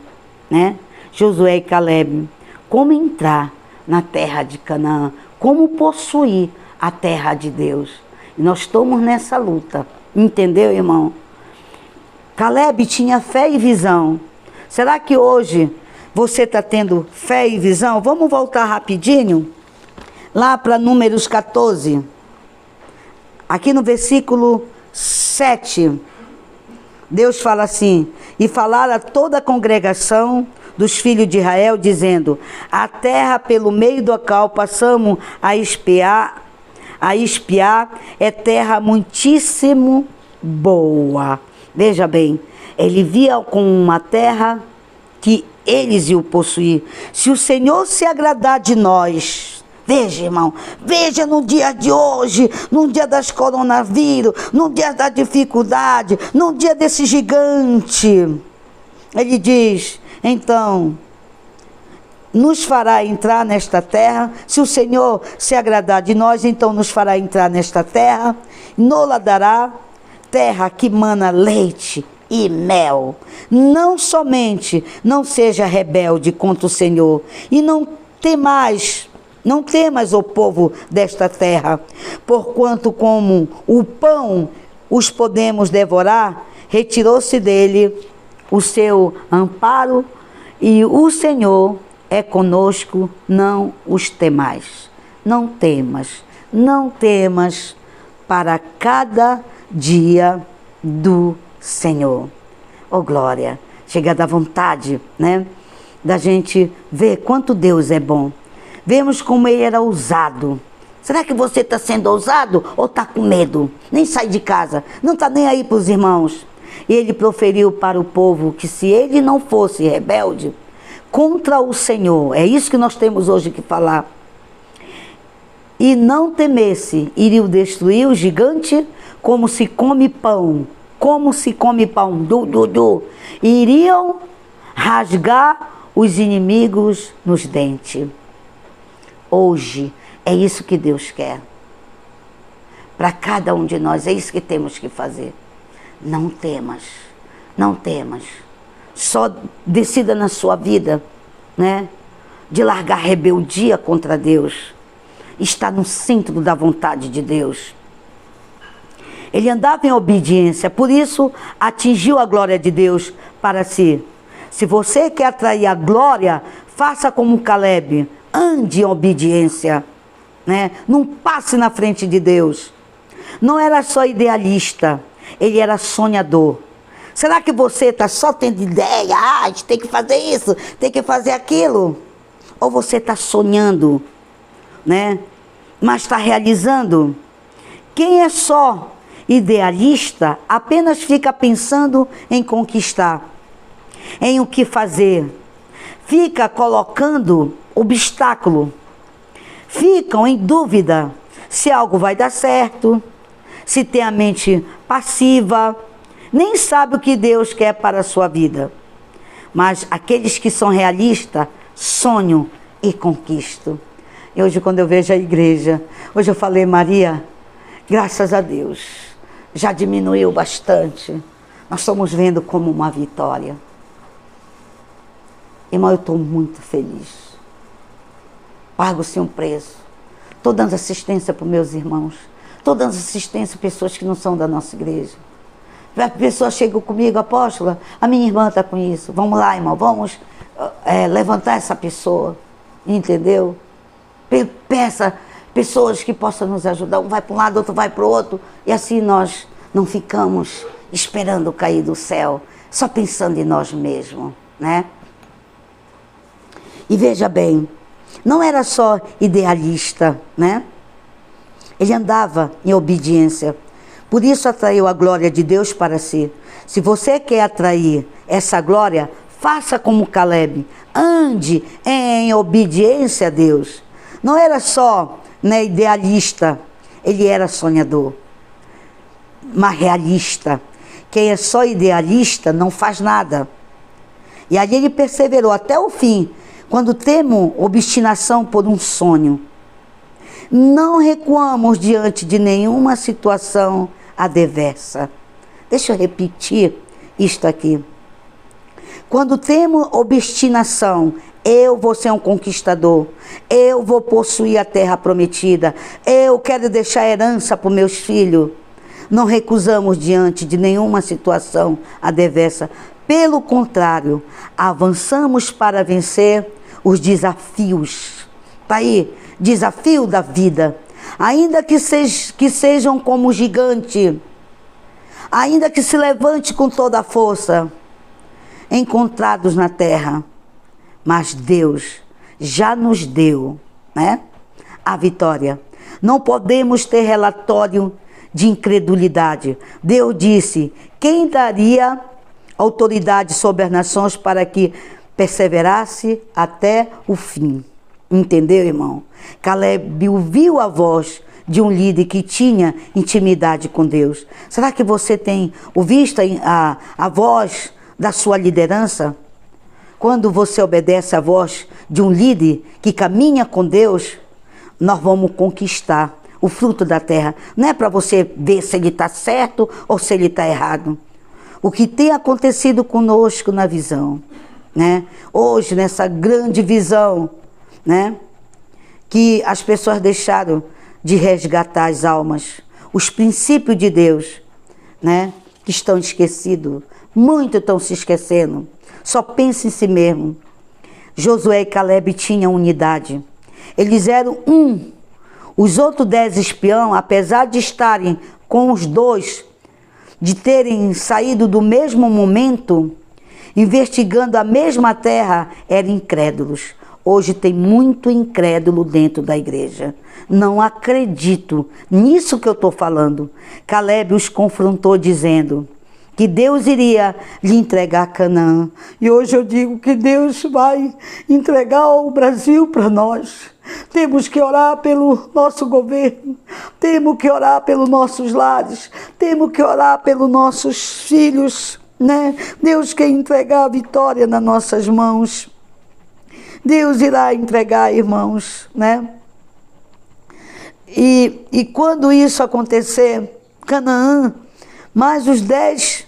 né? Josué e Caleb, como entrar na terra de Canaã, como possuir a terra de Deus. E nós estamos nessa luta, entendeu, irmão? Caleb tinha fé e visão. Será que hoje você está tendo fé e visão? Vamos voltar rapidinho, lá para Números 14. Aqui no versículo 7, Deus fala assim: e falaram a toda a congregação dos filhos de Israel, dizendo: a terra pelo meio do qual passamos a espiar, é terra muitíssimo boa. Veja bem, ele via como uma terra que eles iam possuir. Se o Senhor se agradar de nós, veja, irmão, veja no dia de hoje, no dia das coronavírus, no dia da dificuldade, no dia desse gigante. Ele diz, então, nos fará entrar nesta terra. Se o Senhor se agradar de nós, então nos fará entrar nesta terra, nos dará terra que mana leite e mel. Não somente não seja rebelde contra o Senhor, e não temas o povo desta terra, porquanto como o pão os podemos devorar, retirou-se dele o seu amparo, e o Senhor é conosco, não os temais. não temas, não temas para cada dia do Senhor. Oh glória, chega a dar vontade, né? Da gente ver quanto Deus é bom. Vemos como ele era ousado. Será que você está sendo ousado ou está com medo? Nem sai de casa, não está nem aí para os irmãos. E ele proferiu para o povo que se ele não fosse rebelde contra o Senhor, é isso que nós temos hoje que falar, e não temesse, iriam destruir o gigante como se come pão, iriam rasgar os inimigos nos dentes. Hoje é isso que Deus quer para cada um de nós, é isso que temos que fazer. Não temas, não temas. Só decida na sua vida, né, de largar rebeldia contra Deus. Está no centro da vontade de Deus. Ele andava em obediência, por isso atingiu a glória de Deus para si. Se você quer atrair a glória, faça como Caleb, ande em obediência, né? Não passe na frente de Deus. Não era só idealista, ele era sonhador. Será que você está só tendo ideia? A gente tem que fazer isso, tem que fazer aquilo. Ou você está sonhando, né? Mas está realizando? Quem é só idealista apenas fica pensando em conquistar, em o que fazer. Fica colocando obstáculo. Ficam em dúvida se algo vai dar certo, se tem a mente passiva, nem sabe o que Deus quer para a sua vida. Mas aqueles que são realistas, sonham e conquistam. E hoje quando eu vejo a igreja, hoje eu falei, Maria, graças a Deus, já diminuiu bastante. Nós estamos vendo como uma vitória. Irmão, eu estou muito feliz. Pago-se um preço. Estou dando assistência para os meus irmãos. Estou dando assistência a pessoas que não são da nossa igreja. A pessoa chega comigo, apóstola, a minha irmã está com isso. Vamos lá, irmão, vamos levantar essa pessoa. Entendeu? Peça pessoas que possam nos ajudar. Um vai para um lado, outro vai para o outro. E assim nós não ficamos esperando cair do céu, só pensando em nós mesmos, né? E veja bem, não era só idealista, né? Ele andava em obediência. Por isso atraiu a glória de Deus para si. Se você quer atrair essa glória, faça como Caleb. Ande em obediência a Deus. Não era só, né, idealista, ele era sonhador, mas realista. Quem é só idealista não faz nada. E aí ele perseverou até o fim. Quando temos obstinação por um sonho, não recuamos diante de nenhuma situação adversa. Deixa eu repetir isto aqui. Quando temos obstinação, eu vou ser um conquistador, eu vou possuir a terra prometida, eu quero deixar herança para os meus filhos. Não recusamos diante de nenhuma situação adversa. Pelo contrário, avançamos para vencer os desafios. Está aí, desafio da vida. Ainda que sejam como gigante, ainda que se levante com toda a força, encontrados na terra. Mas Deus já nos deu, né, a vitória. Não podemos ter relatório de incredulidade. Deus disse, quem daria autoridade sobre as nações para que perseverasse até o fim? Entendeu, irmão? Caleb ouviu a voz de um líder que tinha intimidade com Deus. Será que você tem ouvido a voz da sua liderança? Quando você obedece à voz de um líder que caminha com Deus, nós vamos conquistar o fruto da terra. Não é para você ver se ele está certo ou se ele está errado. O que tem acontecido conosco na visão, né? Hoje, nessa grande visão, né, que as pessoas deixaram de resgatar as almas, os princípios de Deus, né, que estão esquecidos, muitos estão se esquecendo, só pensam em si mesmo. Josué e Caleb tinham unidade, eles eram um Os outros 10 espiões, apesar de estarem com os dois, de terem saído do mesmo momento, investigando a mesma terra, eram incrédulos. Hoje tem muito incrédulo dentro da igreja. Não acredito nisso que eu estou falando. Caleb os confrontou dizendo que Deus iria lhe entregar Canaã. E hoje eu digo que Deus vai entregar o Brasil para nós. Temos que orar pelo nosso governo, temos que orar pelos nossos lares, temos que orar pelos nossos filhos, né? Deus quer entregar a vitória nas nossas mãos. Deus irá entregar, irmãos, né? E quando isso acontecer, Canaã, mas os 10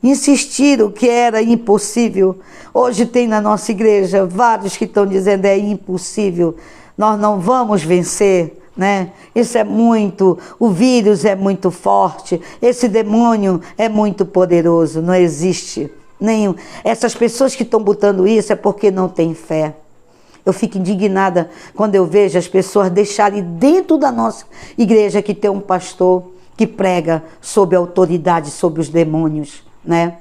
insistiram que era impossível. Hoje tem na nossa igreja vários que estão dizendo é impossível, nós não vamos vencer, né? Isso é muito, o vírus é muito forte, esse demônio é muito poderoso, não existe nenhum. Essas pessoas que estão botando isso é porque não têm fé. Eu fico indignada quando eu vejo as pessoas deixarem dentro da nossa igreja que tem um pastor que prega sobre a autoridade, sobre os demônios, né?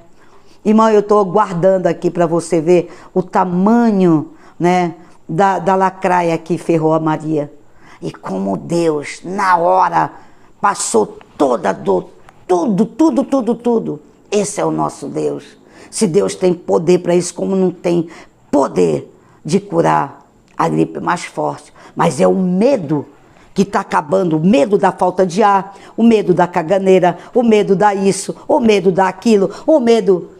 Irmão, eu estou guardando aqui para você ver o tamanho, né, da lacraia que ferrou a Maria. E como Deus, na hora, passou toda a dor, tudo. Esse é o nosso Deus. Se Deus tem poder para isso, como não tem poder de curar a gripe mais forte. Mas é o medo que está acabando, o medo da falta de ar, o medo da caganeira, o medo da isso, o medo daquilo, o medo...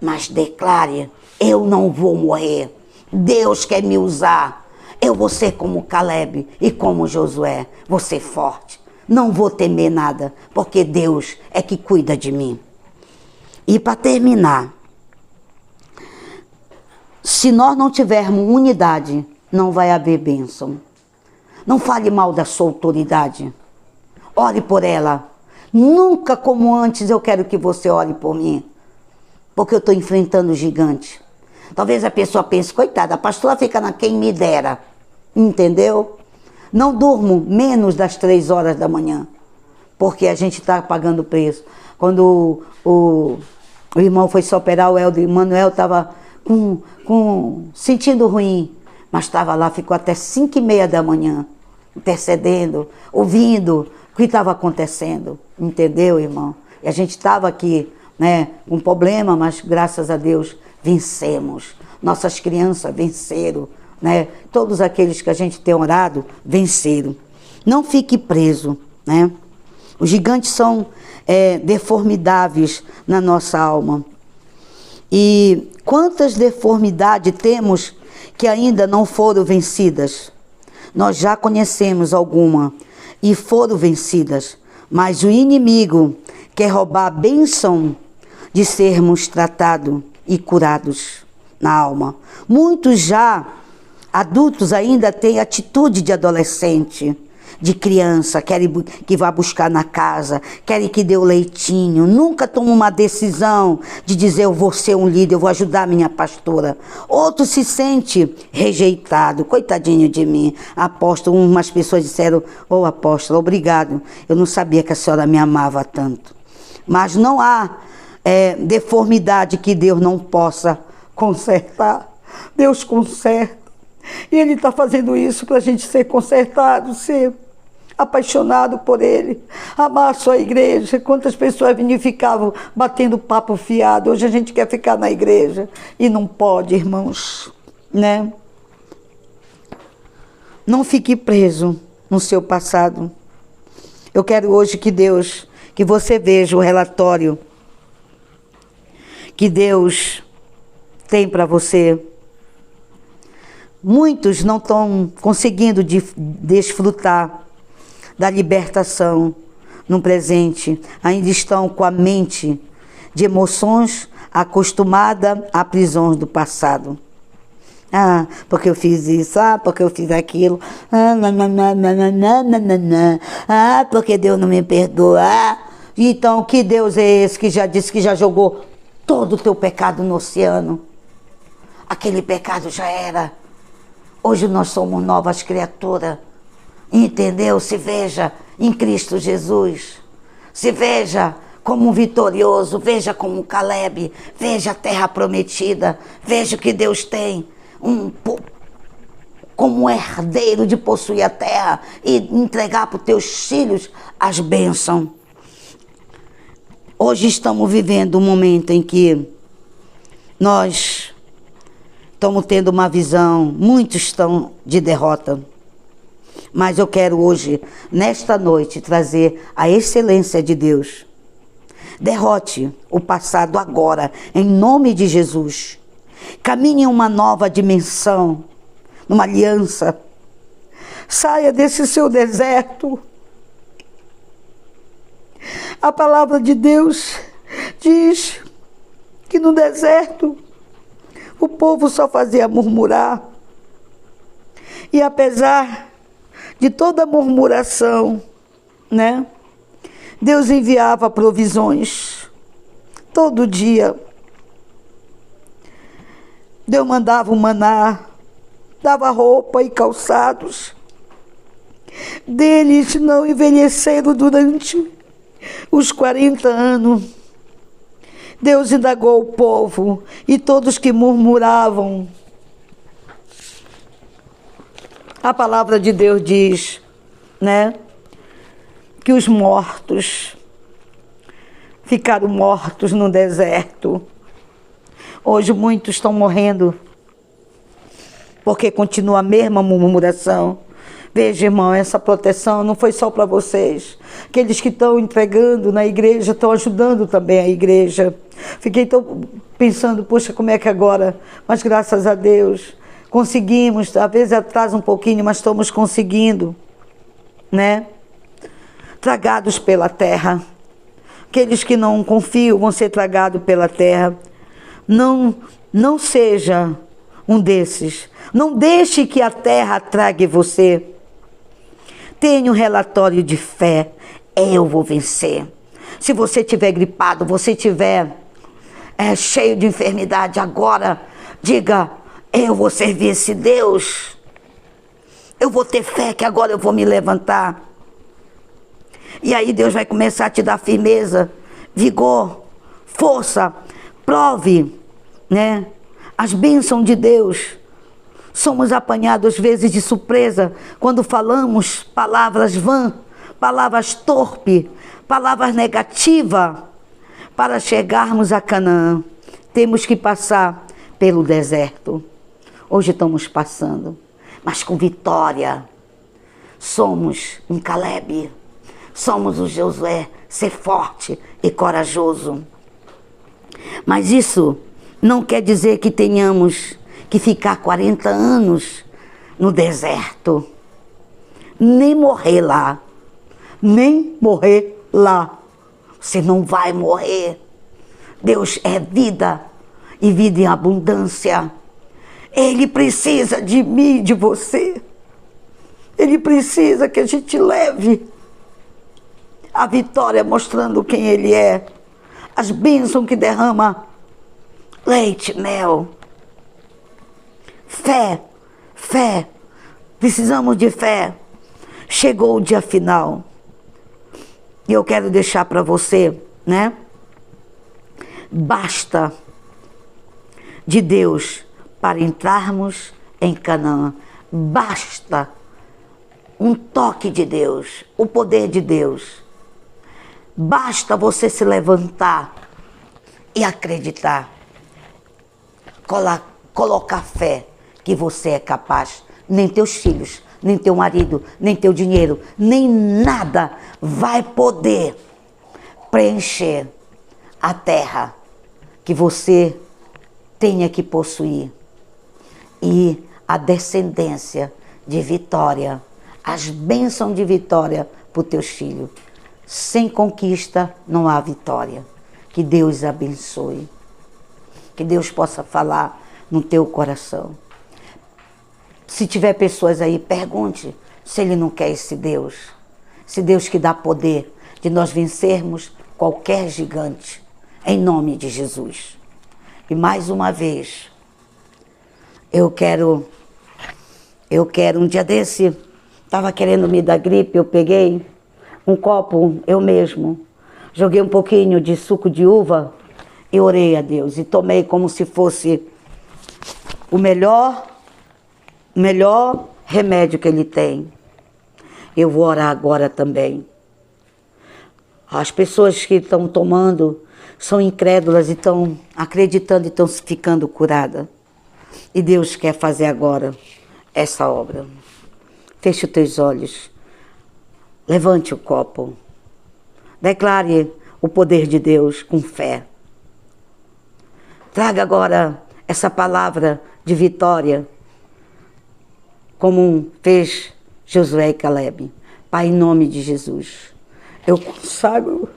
Mas declare, eu não vou morrer. Deus quer me usar. Eu vou ser como Caleb e como Josué. Vou ser forte. Não vou temer nada, porque Deus é que cuida de mim. E para terminar, se nós não tivermos unidade, não vai haver bênção. Não fale mal da sua autoridade. Ore por ela. Nunca como antes eu quero que você ore por mim. Porque eu estou enfrentando o gigante. Talvez a pessoa pense, coitada, a pastora fica na quem me dera. Entendeu? Não durmo menos das 3 horas da manhã. Porque a gente está pagando preço. Quando o irmão foi se operar, o Emanuel estava sentindo ruim. Mas estava lá, ficou até 5h30 da manhã, intercedendo, ouvindo o que estava acontecendo. Entendeu, irmão? E a gente estava aqui, né, com problema, mas graças a Deus vencemos. Nossas crianças venceram, né? Todos aqueles que a gente tem orado venceram. Não fique preso, né? Os gigantes são deformidades na nossa alma. E quantas deformidades temos que ainda não foram vencidas? Nós já conhecemos alguma e foram vencidas, mas o inimigo quer roubar a bênção de sermos tratados e curados na alma. Muitos já adultos ainda têm atitude de adolescente, de criança, querem que vá buscar na casa, querem que dê o leitinho, nunca tomam uma decisão de dizer eu vou ser um líder, eu vou ajudar a minha pastora. Outro se sente rejeitado, coitadinho de mim. Apóstolo, umas pessoas disseram, ô apóstolo, obrigado, eu não sabia que a senhora me amava tanto. Mas não há deformidade que Deus não possa consertar. Deus conserta. E Ele está fazendo isso para a gente ser consertado, ser apaixonado por Ele, amar a sua igreja. Quantas pessoas vinham e ficavam batendo papo fiado. Hoje a gente quer ficar na igreja e não pode, irmãos, né? Não fique preso no seu passado. Eu quero hoje que você veja o relatório que Deus tem para você. Muitos não estão conseguindo desfrutar da libertação no presente. Ainda estão com a mente de emoções acostumada a prisões do passado. Ah, porque eu fiz isso, porque eu fiz aquilo, porque Deus não me perdoa. Então, que Deus é esse que já disse que já jogou todo o teu pecado no oceano? Aquele pecado já era. Hoje nós somos novas criaturas. Entendeu? Se veja em Cristo Jesus. Se veja como um vitorioso, veja como um Caleb, veja a terra prometida, veja o que Deus tem como um herdeiro de possuir a terra e entregar para os teus filhos as bênçãos. Hoje estamos vivendo um momento em que nós estamos tendo uma visão, muitos estão de derrota. Mas eu quero hoje, nesta noite, trazer a excelência de Deus. Derrote o passado agora, em nome de Jesus. Caminhe em uma nova dimensão, numa aliança. Saia desse seu deserto. A palavra de Deus diz que no deserto o povo só fazia murmurar. E apesar de toda murmuração, né? Deus enviava provisões todo dia. Deus mandava o maná, dava roupa e calçados. Deles não envelheceram durante os 40 anos. Deus indagou o povo e todos que murmuravam. A palavra de Deus diz, né, que os mortos ficaram mortos no deserto. Hoje muitos estão morrendo porque continua a mesma murmuração. Veja, irmão, essa proteção não foi só para vocês. Aqueles que estão entregando na igreja estão ajudando também a igreja. Fiquei pensando, poxa, como é que agora? Mas graças a Deus conseguimos, às vezes atrasa um pouquinho, mas estamos conseguindo, né? Tragados pela terra. Aqueles que não confiam vão ser tragados pela terra. Não seja um desses. Não deixe que a terra trague você. Tenha um relatório de fé. Eu vou vencer. Se você estiver gripado, você estiver cheio de enfermidade agora, diga, eu vou servir esse Deus. Eu vou ter fé que agora eu vou me levantar. E aí Deus vai começar a te dar firmeza, vigor, força. Prove, né, as bênçãos de Deus. Somos apanhados às vezes de surpresa quando falamos palavras vãs, palavras torpes, palavras negativas. Para chegarmos a Canaã, temos que passar pelo deserto. Hoje estamos passando, mas com vitória. Somos um Caleb, somos o Josué, ser forte e corajoso. Mas isso não quer dizer que tenhamos que ficar 40 anos no deserto. Nem morrer lá. Nem morrer lá. Você não vai morrer. Deus é vida e vida em abundância. Ele precisa de mim, de você. Ele precisa que a gente leve a vitória mostrando quem Ele é. As bênçãos que derrama leite, mel. Fé, fé. Precisamos de fé. Chegou o dia final. E eu quero deixar para você, né? Basta de Deus para entrarmos em Canaã. Basta um toque de Deus, o poder de Deus. Basta você se levantar e acreditar. Colocar fé que você é capaz. Nem teus filhos, nem teu marido, nem teu dinheiro, nem nada vai poder preencher a terra que você tenha que possuir. E a descendência de vitória, as bênçãos de vitória para os teus filhos. Sem conquista não há vitória. Que Deus abençoe. Que Deus possa falar no teu coração. Se tiver pessoas aí, pergunte se Ele não quer esse Deus. Esse Deus que dá poder de nós vencermos qualquer gigante. Em nome de Jesus. E mais uma vez, eu quero um dia desse Estava querendo me dar gripe, eu peguei um copo, eu mesmo, joguei um pouquinho de suco de uva e orei a Deus. E tomei como se fosse o melhor remédio que Ele tem. Eu vou orar agora também. As pessoas que estão tomando são incrédulas e estão acreditando e estão ficando curadas. E Deus quer fazer agora essa obra. Feche os teus olhos. Levante o copo. Declare o poder de Deus com fé. Traga agora essa palavra de vitória, como fez Josué e Caleb. Pai, em nome de Jesus, eu consagro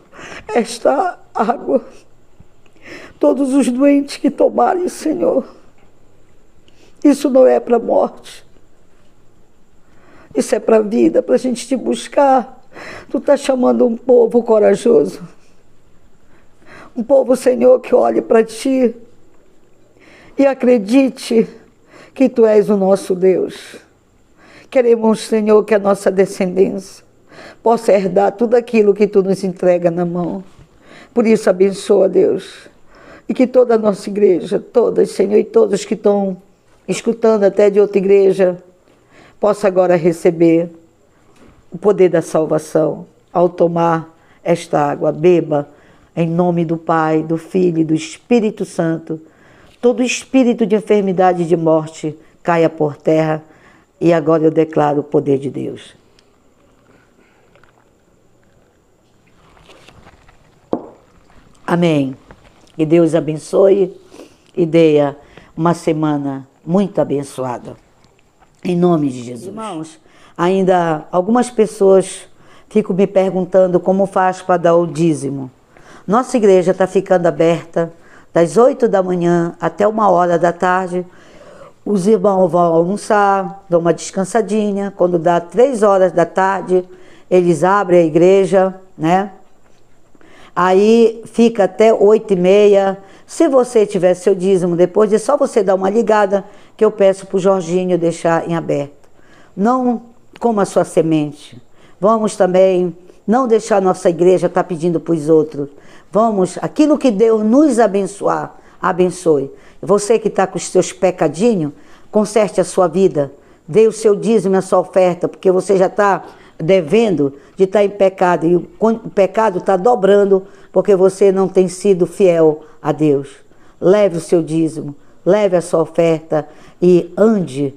esta água. Todos os doentes que tomarem, Senhor, isso não é para a morte. Isso é para a vida, para a gente te buscar. Tu está chamando um povo corajoso. Um povo, Senhor, que olhe para Ti e acredite que Tu és o nosso Deus. Queremos, Senhor, que a nossa descendência possa herdar tudo aquilo que Tu nos entrega na mão. Por isso, abençoa, Deus. E que toda a nossa igreja, todas, Senhor, e todos que estão escutando até de outra igreja, possa agora receber o poder da salvação. Ao tomar esta água, beba em nome do Pai, do Filho e do Espírito Santo. Todo espírito de enfermidade e de morte caia por terra. E agora eu declaro o poder de Deus. Amém. Que Deus abençoe e dê uma semana muito abençoada. Em nome de Jesus. Irmãos, ainda algumas pessoas ficam me perguntando como faz para dar o dízimo. Nossa igreja está ficando aberta das 8 da manhã até 1h da tarde. Os irmãos vão almoçar, dão uma descansadinha. Quando dá 3 horas da tarde, eles abrem a igreja, né? Aí fica até 8h30. Se você tiver seu dízimo depois, é só você dar uma ligada que eu peço para o Jorginho deixar em aberto. Não coma a sua semente. Vamos também não deixar nossa igreja estar pedindo para os outros. Vamos, aquilo que Deus nos abençoar, abençoe. Você que está com os seus pecadinhos, conserte a sua vida. Dê o seu dízimo e a sua oferta, porque você já está devendo de estar em pecado. E o pecado está dobrando, porque você não tem sido fiel a Deus. Leve o seu dízimo, leve a sua oferta e ande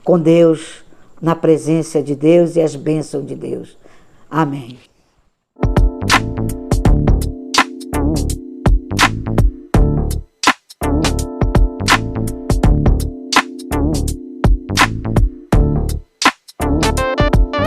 com Deus, na presença de Deus e as bênçãos de Deus. Amém.